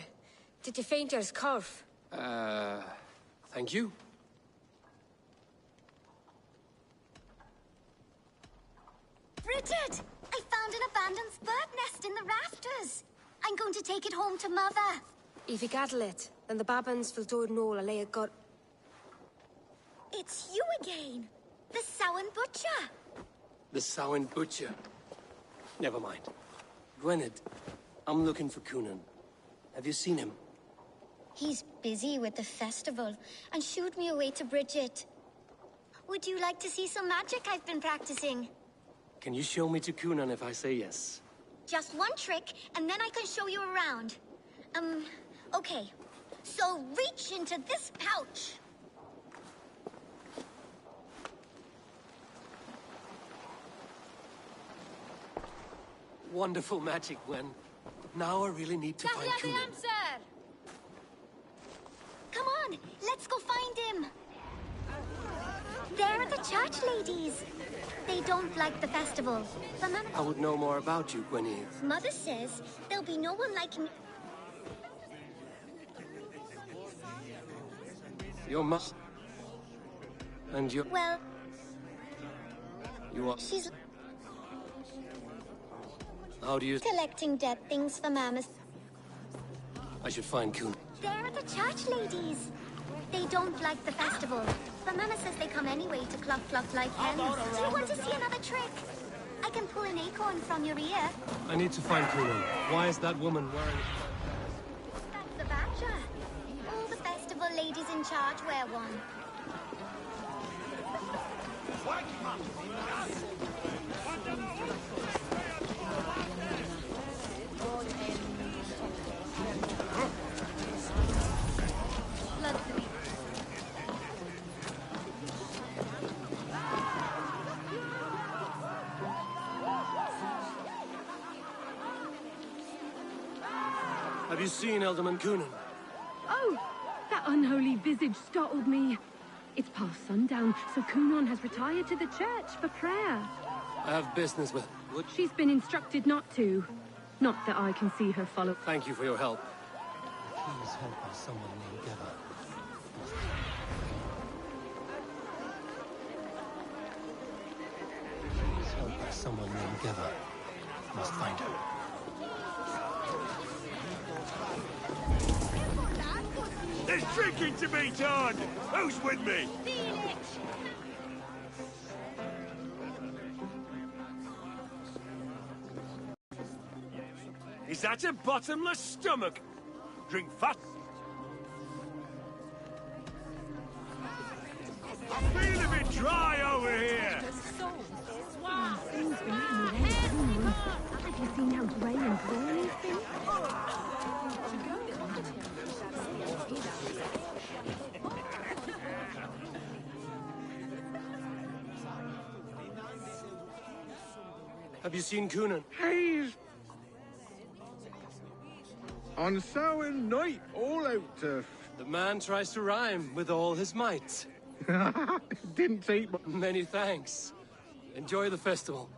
Did you faint your scarf? Thank you. Bridget! I found an abandoned bird nest in the rafters! take it home to Mother. If you gather it, then the Babans will do it all a lay a gut. It's you again. The Samhain Butcher. The Samhain Butcher. Never mind. Gwynedd, I'm looking for Coonan. Have you seen him? He's busy with the festival and shooed me away to Bridget. Would you like to see some magic I've been practicing? Can you show me to Coonan if I say yes? Just one trick, and then I can show you around. Okay. So reach into this pouch. Wonderful magic, Gwen. Now I really need to find Coonan. Come on, let's go find him. There are the church ladies. They don't like the festival. I would know more about you, Gwynedd. Mother says there'll be no one like me. Your mum. And your... Well... You are... She's... How do you... collecting dead things for Mama's... I should find Coonan. There are the church ladies. They don't like the festival. But Mama says they come anyway to cluck like hens. Do you want to see another trick? I can pull an acorn from your ear. I need to find Coonan. Why is that woman wearing... That's the badger. All the festival ladies in charge wear one. Have you seen Alderman Coonan? Oh, that unholy visage startled me. It's past sundown, so Coonan has retired to the church for prayer. I have business with... She's been instructed not to. Not that I can see her follow. Thank you for your help. Please help by someone named Geva. Please help by someone named Geva. Must find her. There's drinking to be done! Who's with me? Is that a bottomless stomach? Drink fat. I feel a bit dry over here. Have you seen how grey and drawn he's been? Have you seen Coonan? Hey! On Samhain night, all out turf. The man tries to rhyme with all his might. Didn't take much. Many thanks. Enjoy the festival.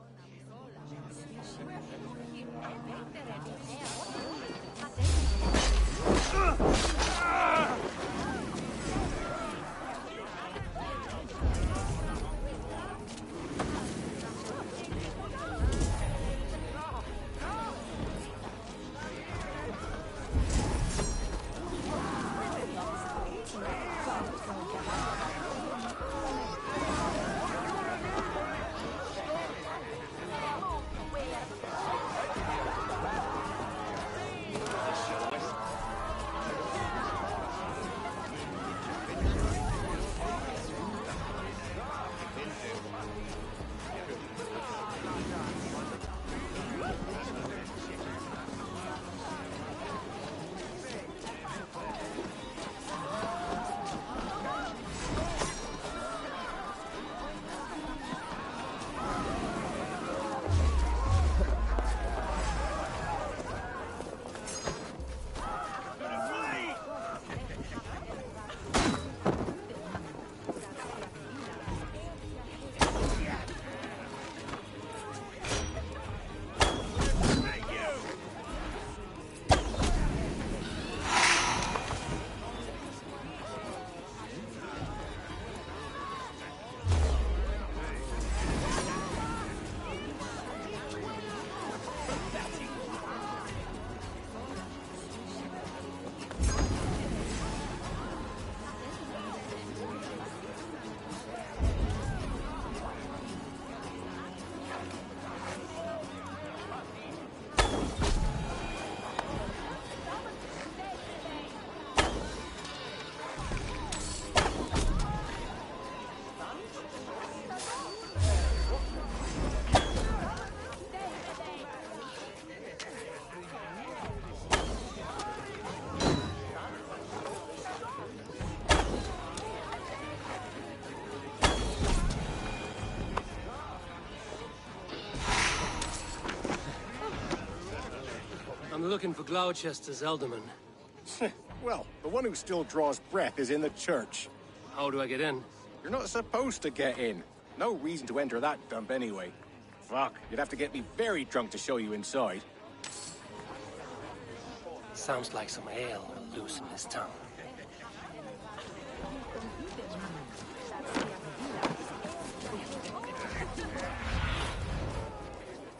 We're looking for Gloucester's Elderman. Well, the one who still draws breath is in the church. How do I get in? You're not supposed to get in. No reason to enter that dump anyway. Fuck, you'd have to get me very drunk to show you inside. Sounds like some ale will loosen his tongue.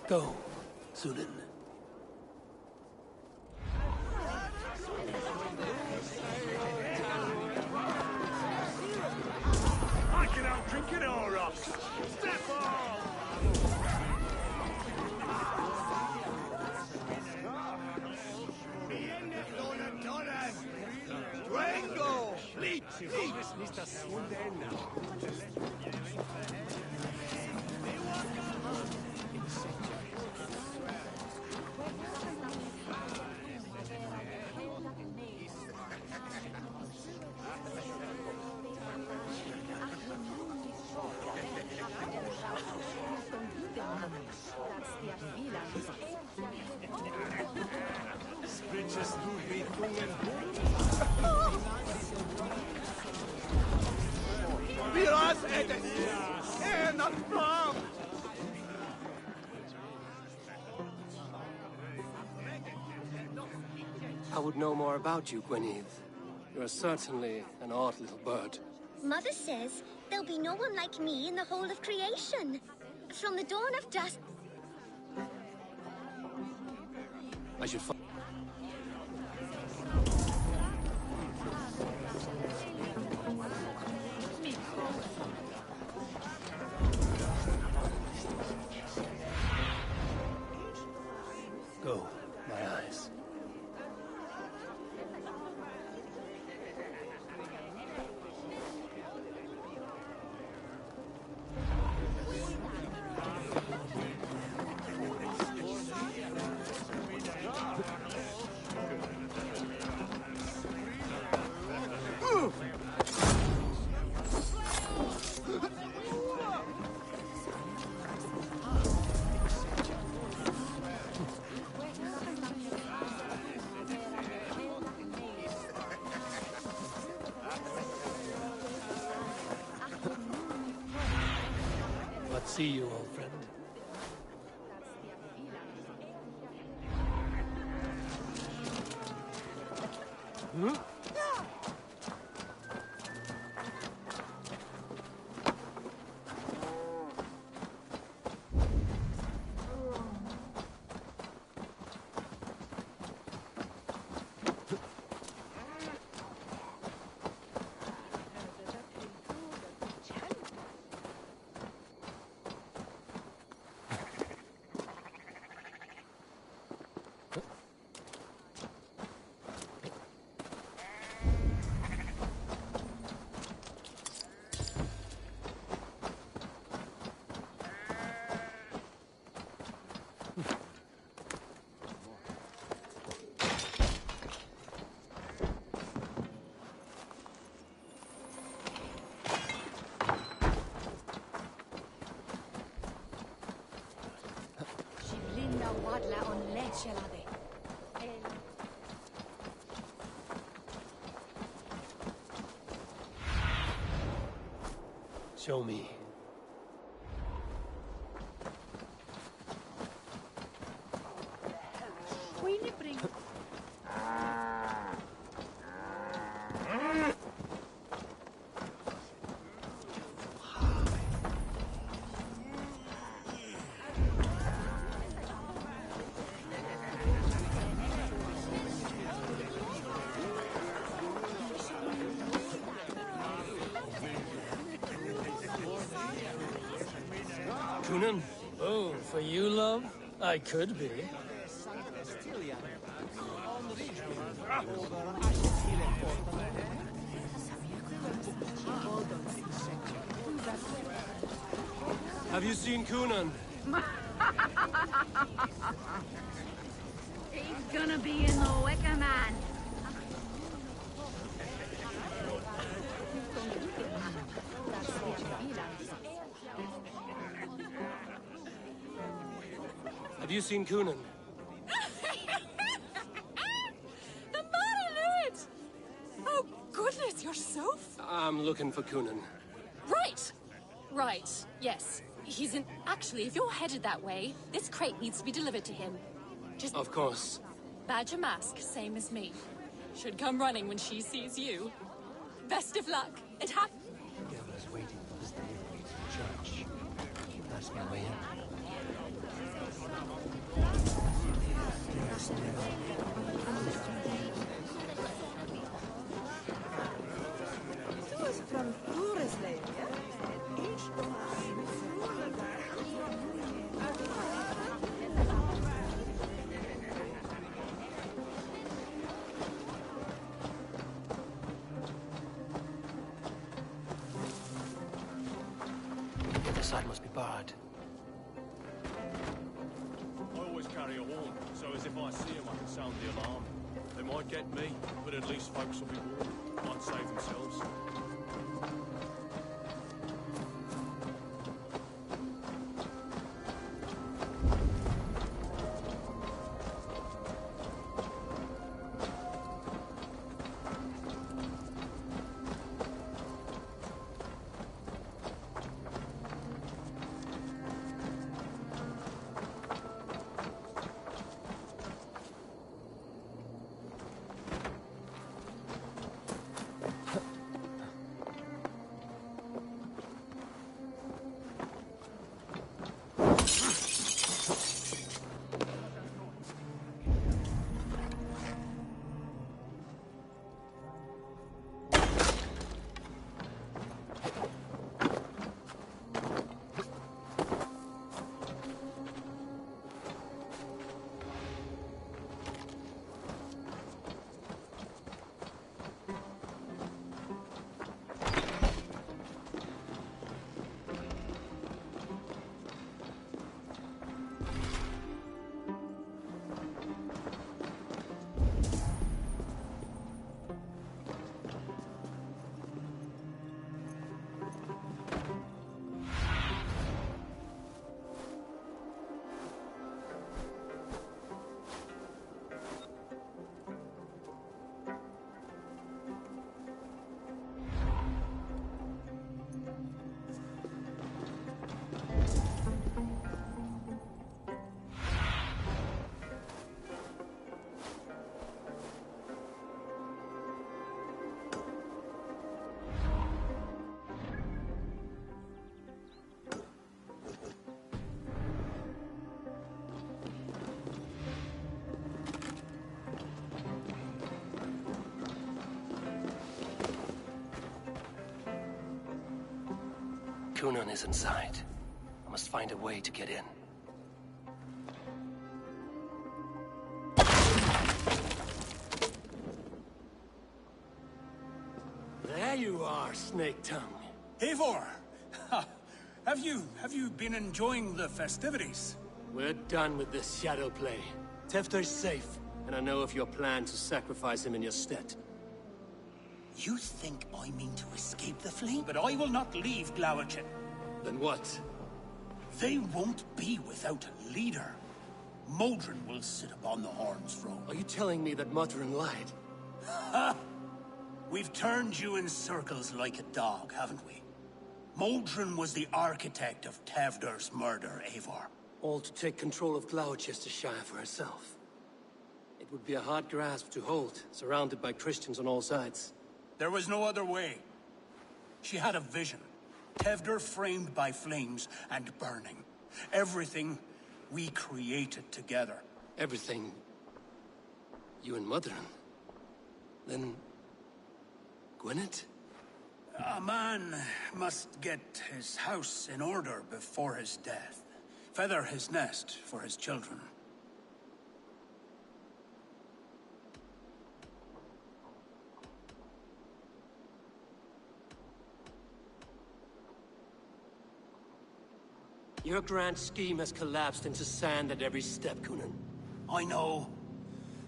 Go, Sunan. I can out-drink it all, Rock. Step on! Rango! Leap! Miras edes! Not from! I would know more about you, Gwyneth. You are certainly an odd little bird. Mother says there'll be no one like me in the whole of creation. From the dawn of dust... I should find... Go, my eyes. Let's see you, old friend. Hmm? Show me. Kunan? Oh, for you, love? I could be. Have you seen Kunan? He's gonna be in the Wicker Man. Have you seen Kunan? I'm looking for Coonan. Right! Right, yes. He's in... Actually, if you're headed that way, this crate needs to be delivered to him. Just... Of course. Badger mask, same as me. Should come running when she sees you. Best of luck. It happened. Gavla's waiting for this delivery to the church. That's my way in. The other side must be barred. I always carry a horn, so as if I see them, I can sound the alarm. They might get me, but at least folks will be warned. Might save themselves. Coonan is inside. I must find a way to get in. There you are, Snake Tongue. Eivor! Have you been enjoying the festivities? We're done with this shadow play. Tefter's safe, and I know of your plan to sacrifice him in your stead. You think I mean to escape the flame? But I will not leave Glowerchin. Then what? They won't be without a leader. Modron will sit upon the Horn's throne. Are you telling me that Modron lied? Ha! We've turned you in circles like a dog, haven't we? Modron was the architect of Tevder's murder, Eivor. All to take control of Gloucestershire for herself. It would be a hard grasp to hold, surrounded by Christians on all sides. There was no other way. She had a vision. Tevder framed by flames and burning. Everything we created together. Everything? You and Modron? Then... Gwynedd? A man must get his house in order before his death. Feather his nest for his children. Your grand scheme has collapsed into sand at every step, Coonan. I know.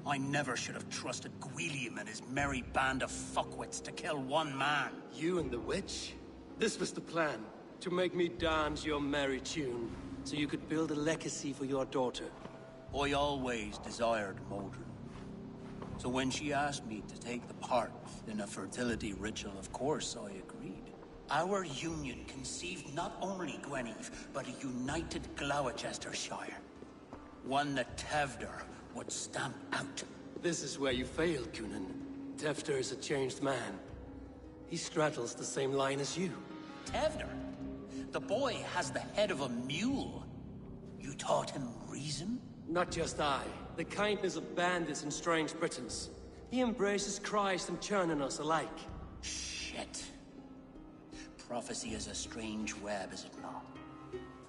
I never should have trusted Gwilliam and his merry band of fuckwits to kill one man. You and the witch? This was the plan. To make me dance your merry tune, so you could build a legacy for your daughter. I always desired Modron. So when she asked me to take the part in a fertility ritual, of course I agreed. Our union conceived not only Gweneve, but a united Gloucestershire. One that Tevder would stamp out. This is where you failed, Cunan. Tefter is a changed man. He straddles the same line as you. Tevder? The boy has the head of a mule. You taught him reason? Not just I. The kindness of bandits and strange Britons. He embraces Christ and churning us alike. Shit. Prophecy is a strange web, is it not?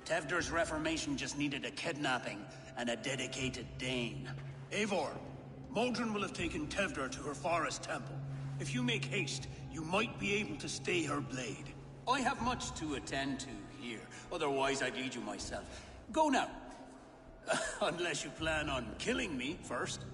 Tevder's reformation just needed a kidnapping and a dedicated Dane. Eivor, Modron will have taken Tevder to her forest temple. If you make haste, you might be able to stay her blade. I have much to attend to here, otherwise I'd lead you myself. Go now. Unless you plan on killing me first.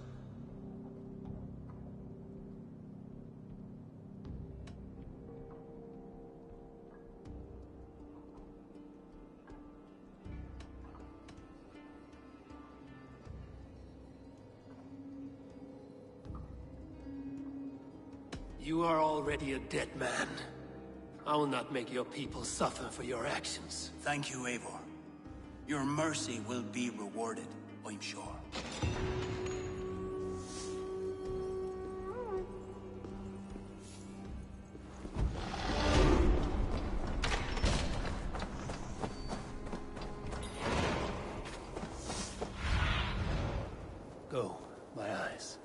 You are already a dead man. I will not make your people suffer for your actions. Thank you, Eivor. Your mercy will be rewarded, I'm sure. Go, my eyes.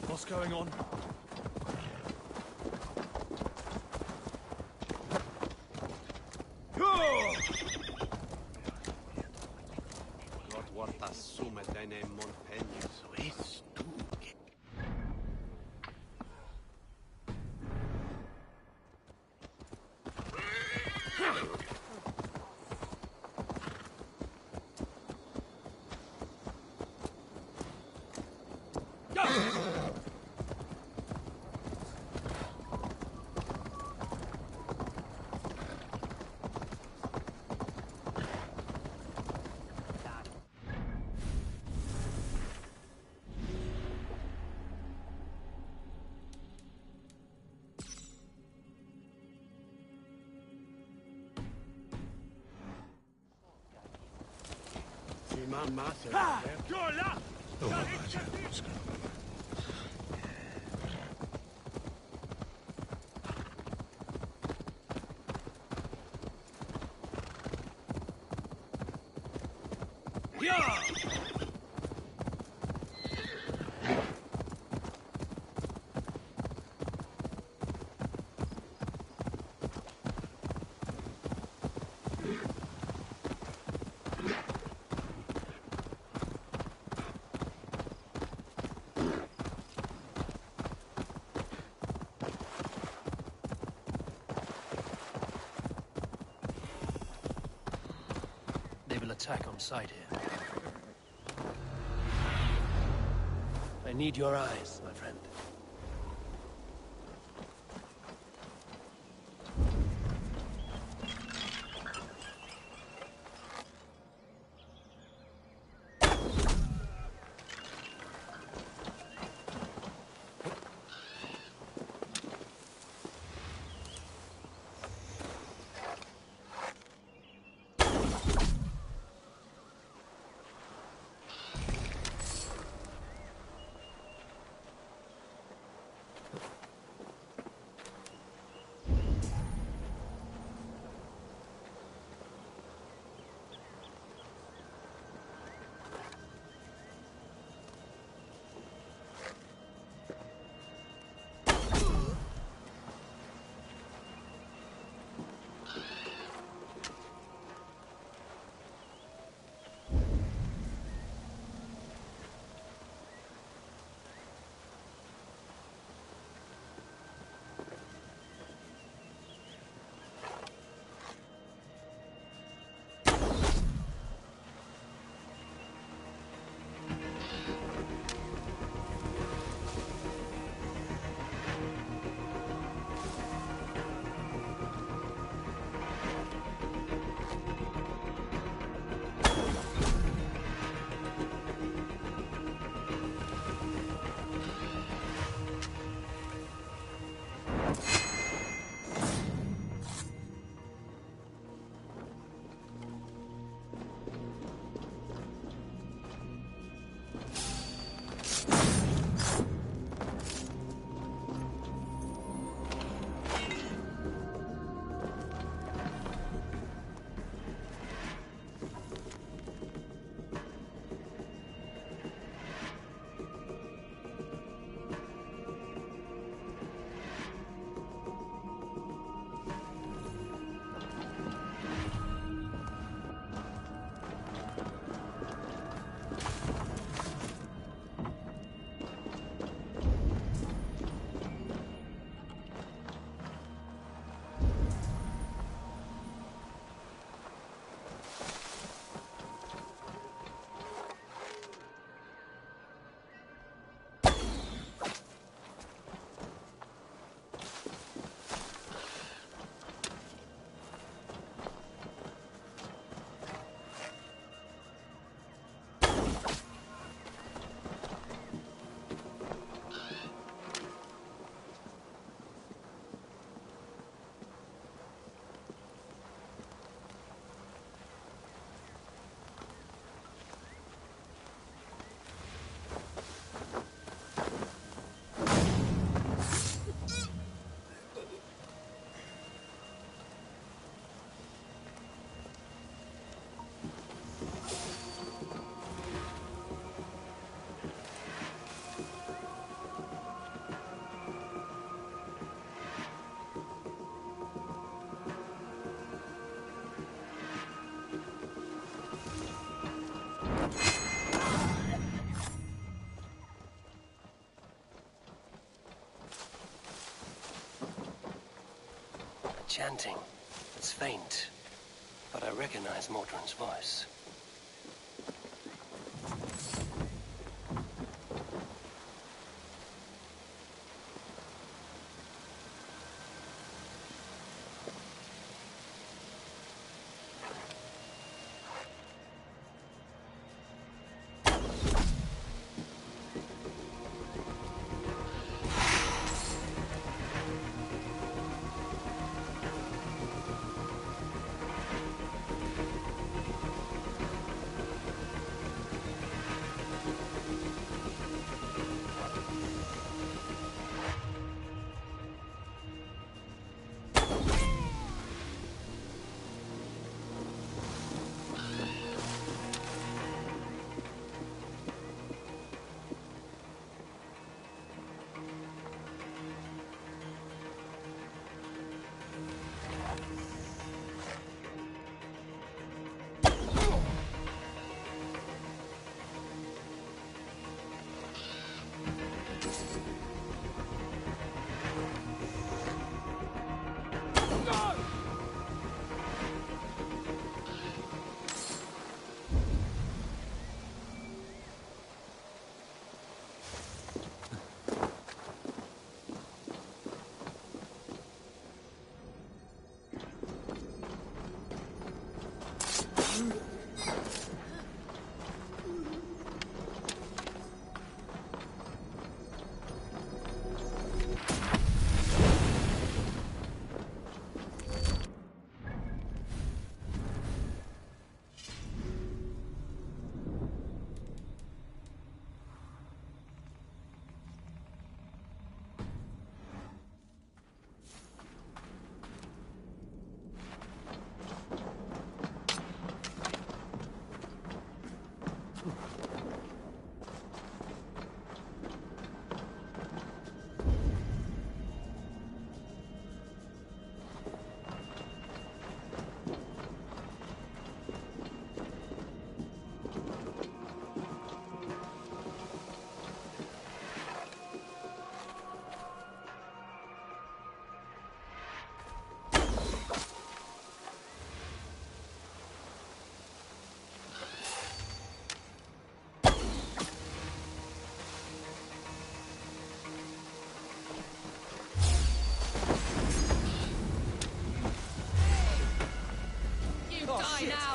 What's going on? Ah! Go là! Attack on sight here. I need your eyes, my friend. chanting. It's faint, but I recognize Mordrin's voice. Die now!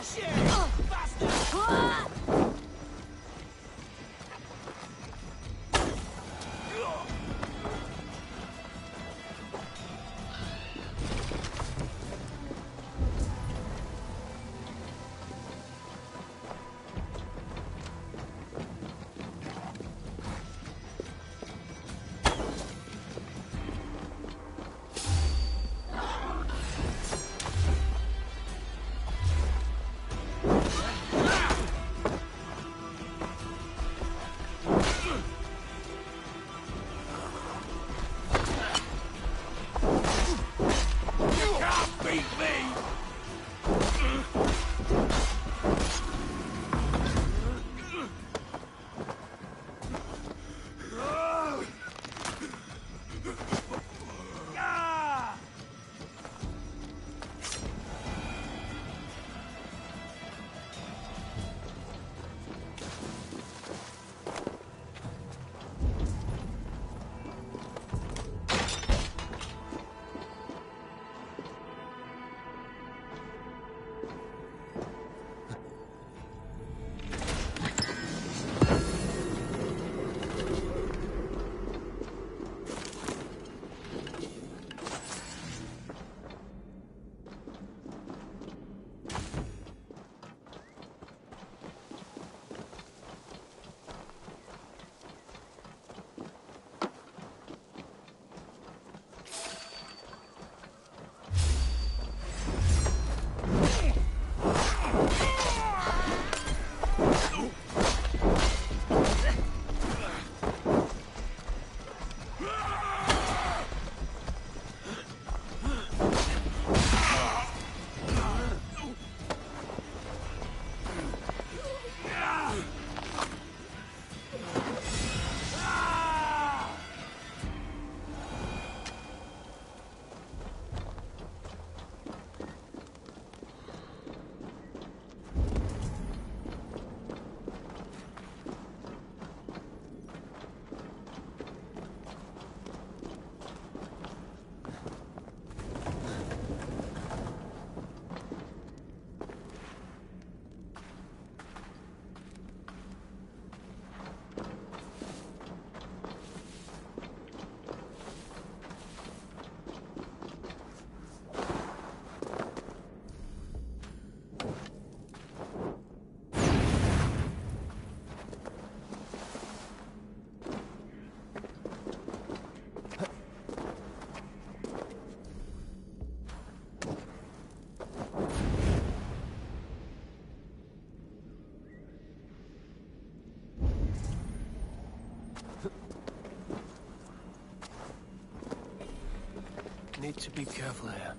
Need to be careful here.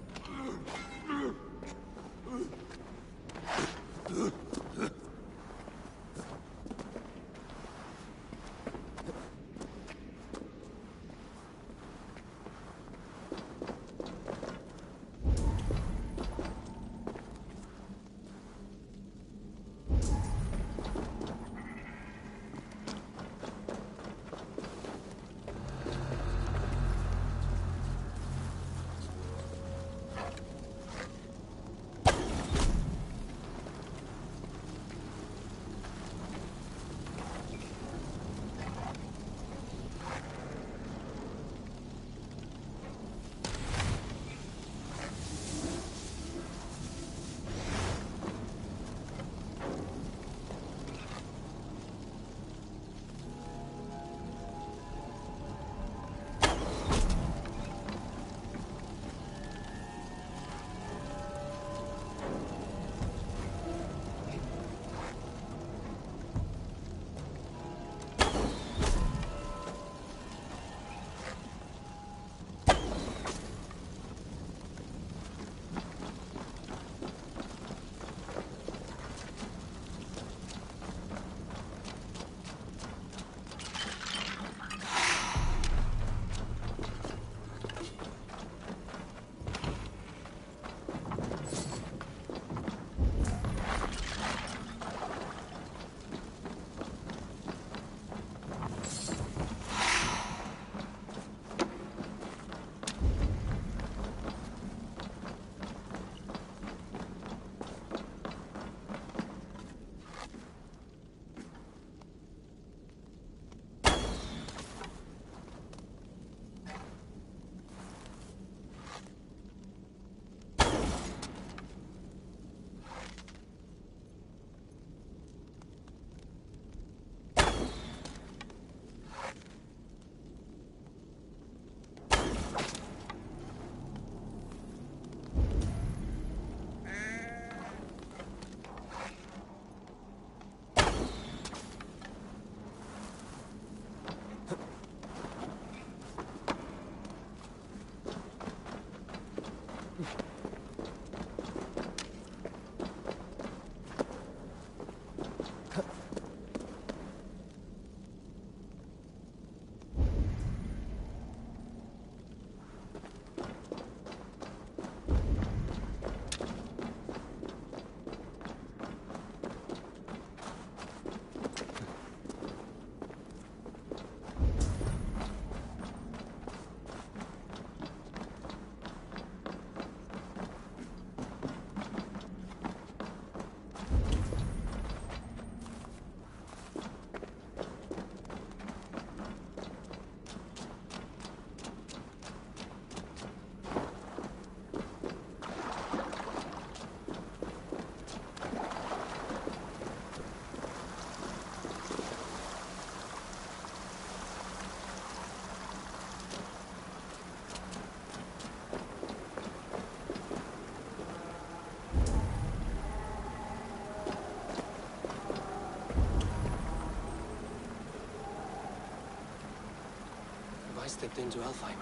I stepped into Alfheim.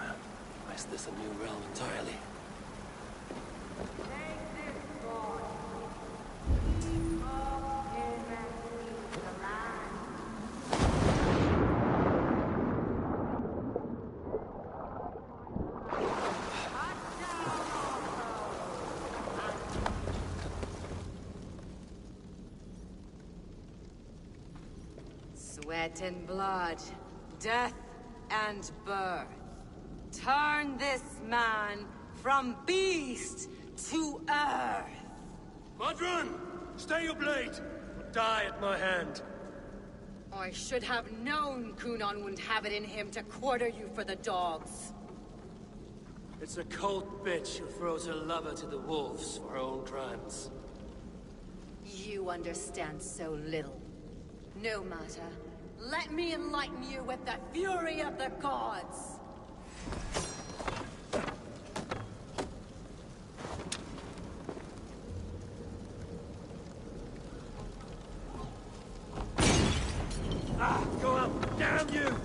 Is this a new realm entirely? Sweat and blood, death and birth. Turn this man from beast to earth. Modron! Stay your blade! Or die at my hand. I should have known Kunon wouldn't have it in him to quarter you for the dogs. It's a cold bitch who throws her lover to the wolves for her own crimes. You understand so little. No matter. Let me enlighten you with the fury of the gods! Go up! Damn you!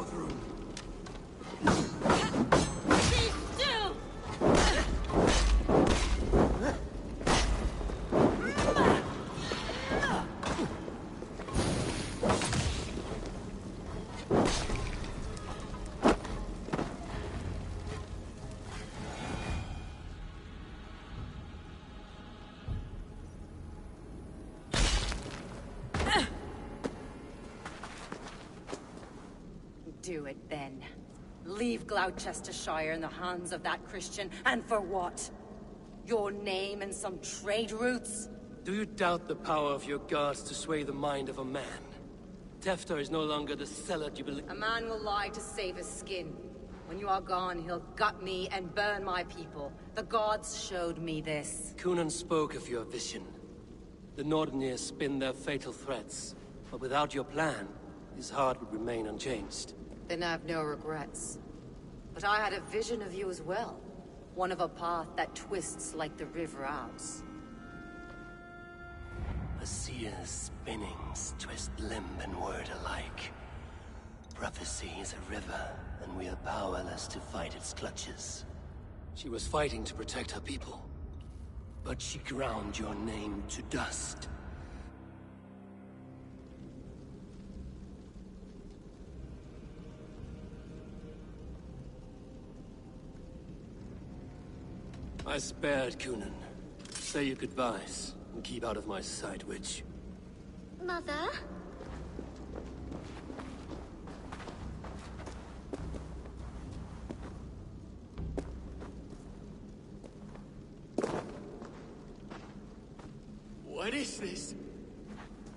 go through. Be still! Do it then. Leave Gloucestershire in the hands of that Christian, and for what? Your name and some trade routes? Do you doubt the power of your gods to sway the mind of a man? Tefter is no longer the zealot you believe. A man will lie to save his skin. When you are gone, he'll gut me and burn my people. The gods showed me this. Cunan spoke of your vision. The Nordenir spin their fatal threats, but without your plan, his heart would remain unchanged. Then I have no regrets. But I had a vision of you as well. One of a path that twists like the river Ouse. A seer's spinnings twist limb and word alike. Prophecy is a river, and we are powerless to fight its clutches. She was fighting to protect her people, but she ground your name to dust. I spared Cunan. Say your goodbyes, and keep out of my sight, witch. Mother? What is this?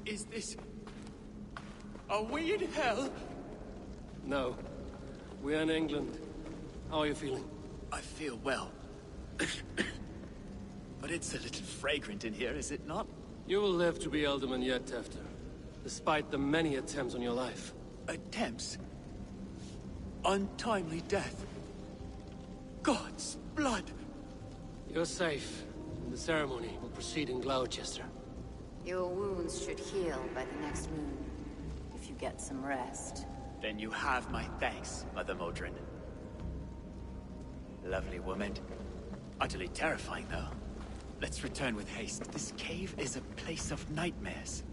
Is this... Are we in hell? No. We're in England. How are you feeling? I feel well. But it's a little fragrant in here, is it not? You will live to be Elderman yet, Tefter. Despite the many attempts on your life. Attempts? Untimely death? God's blood! You're safe. The ceremony will proceed in Gloucester. Your wounds should heal by the next moon, if you get some rest. Then you have my thanks, Mother Modron. Lovely woman. Utterly terrifying, though. Let's return with haste. This cave is a place of nightmares.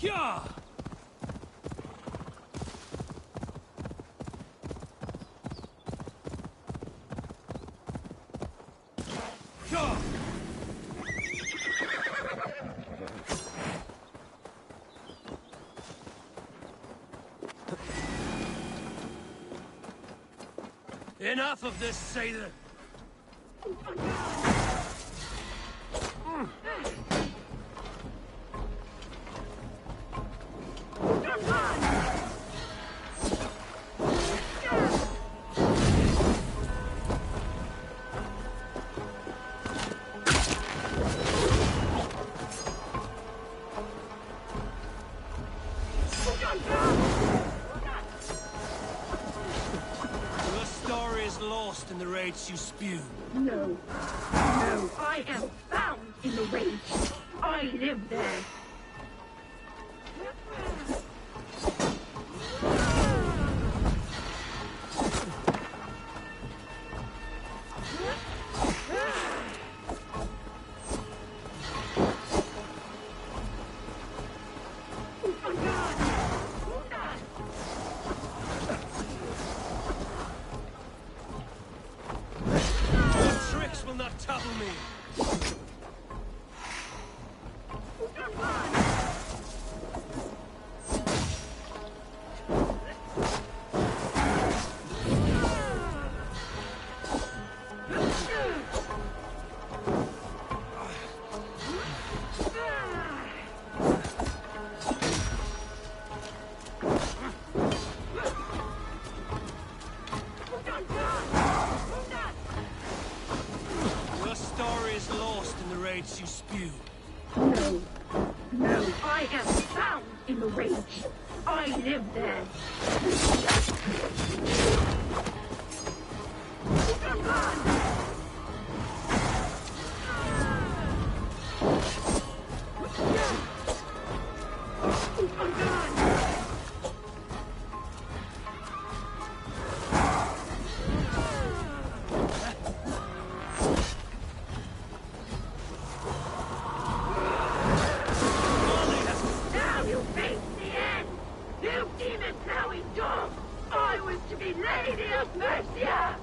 Yeah! Yeah! Enough of this, sailor! Your story is lost in the rage you spew. No. No, I am found in the rage. I live there. Your tricks will not topple me. Your story is lost in the rage you spew. No. No, I am found in the rage. I live there. Now you face the end! You demon-plowing dog! I was to be Lady of Mercia!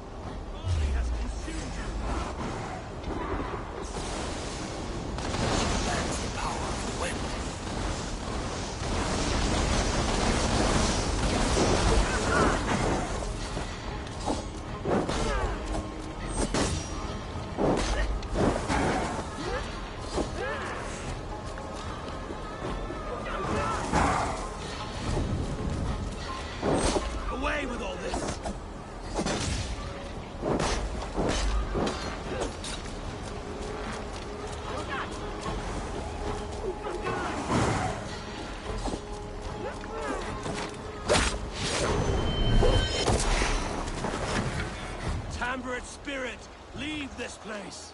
That's the power of the wind. Away with all this! Tamburate spirit, leave this place!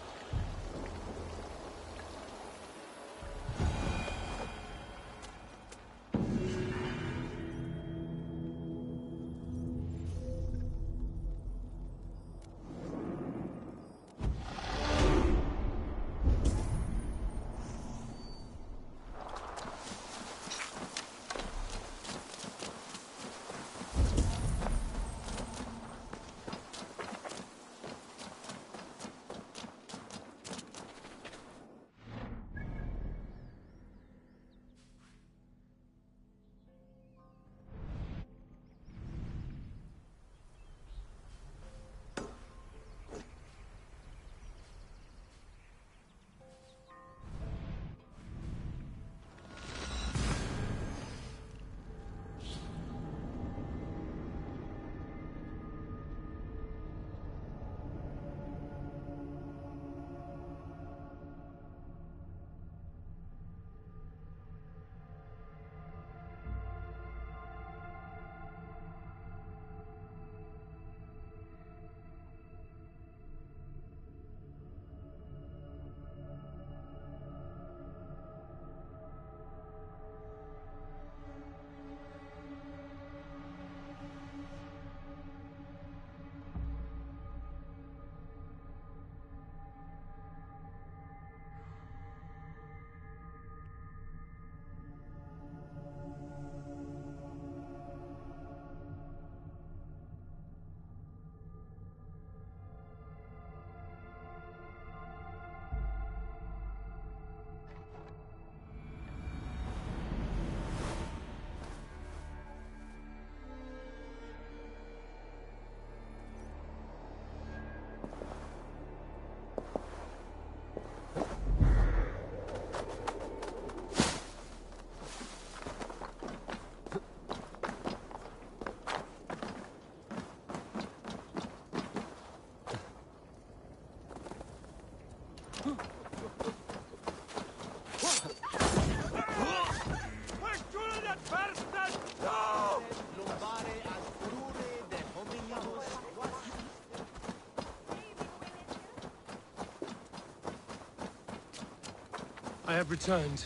I have returned.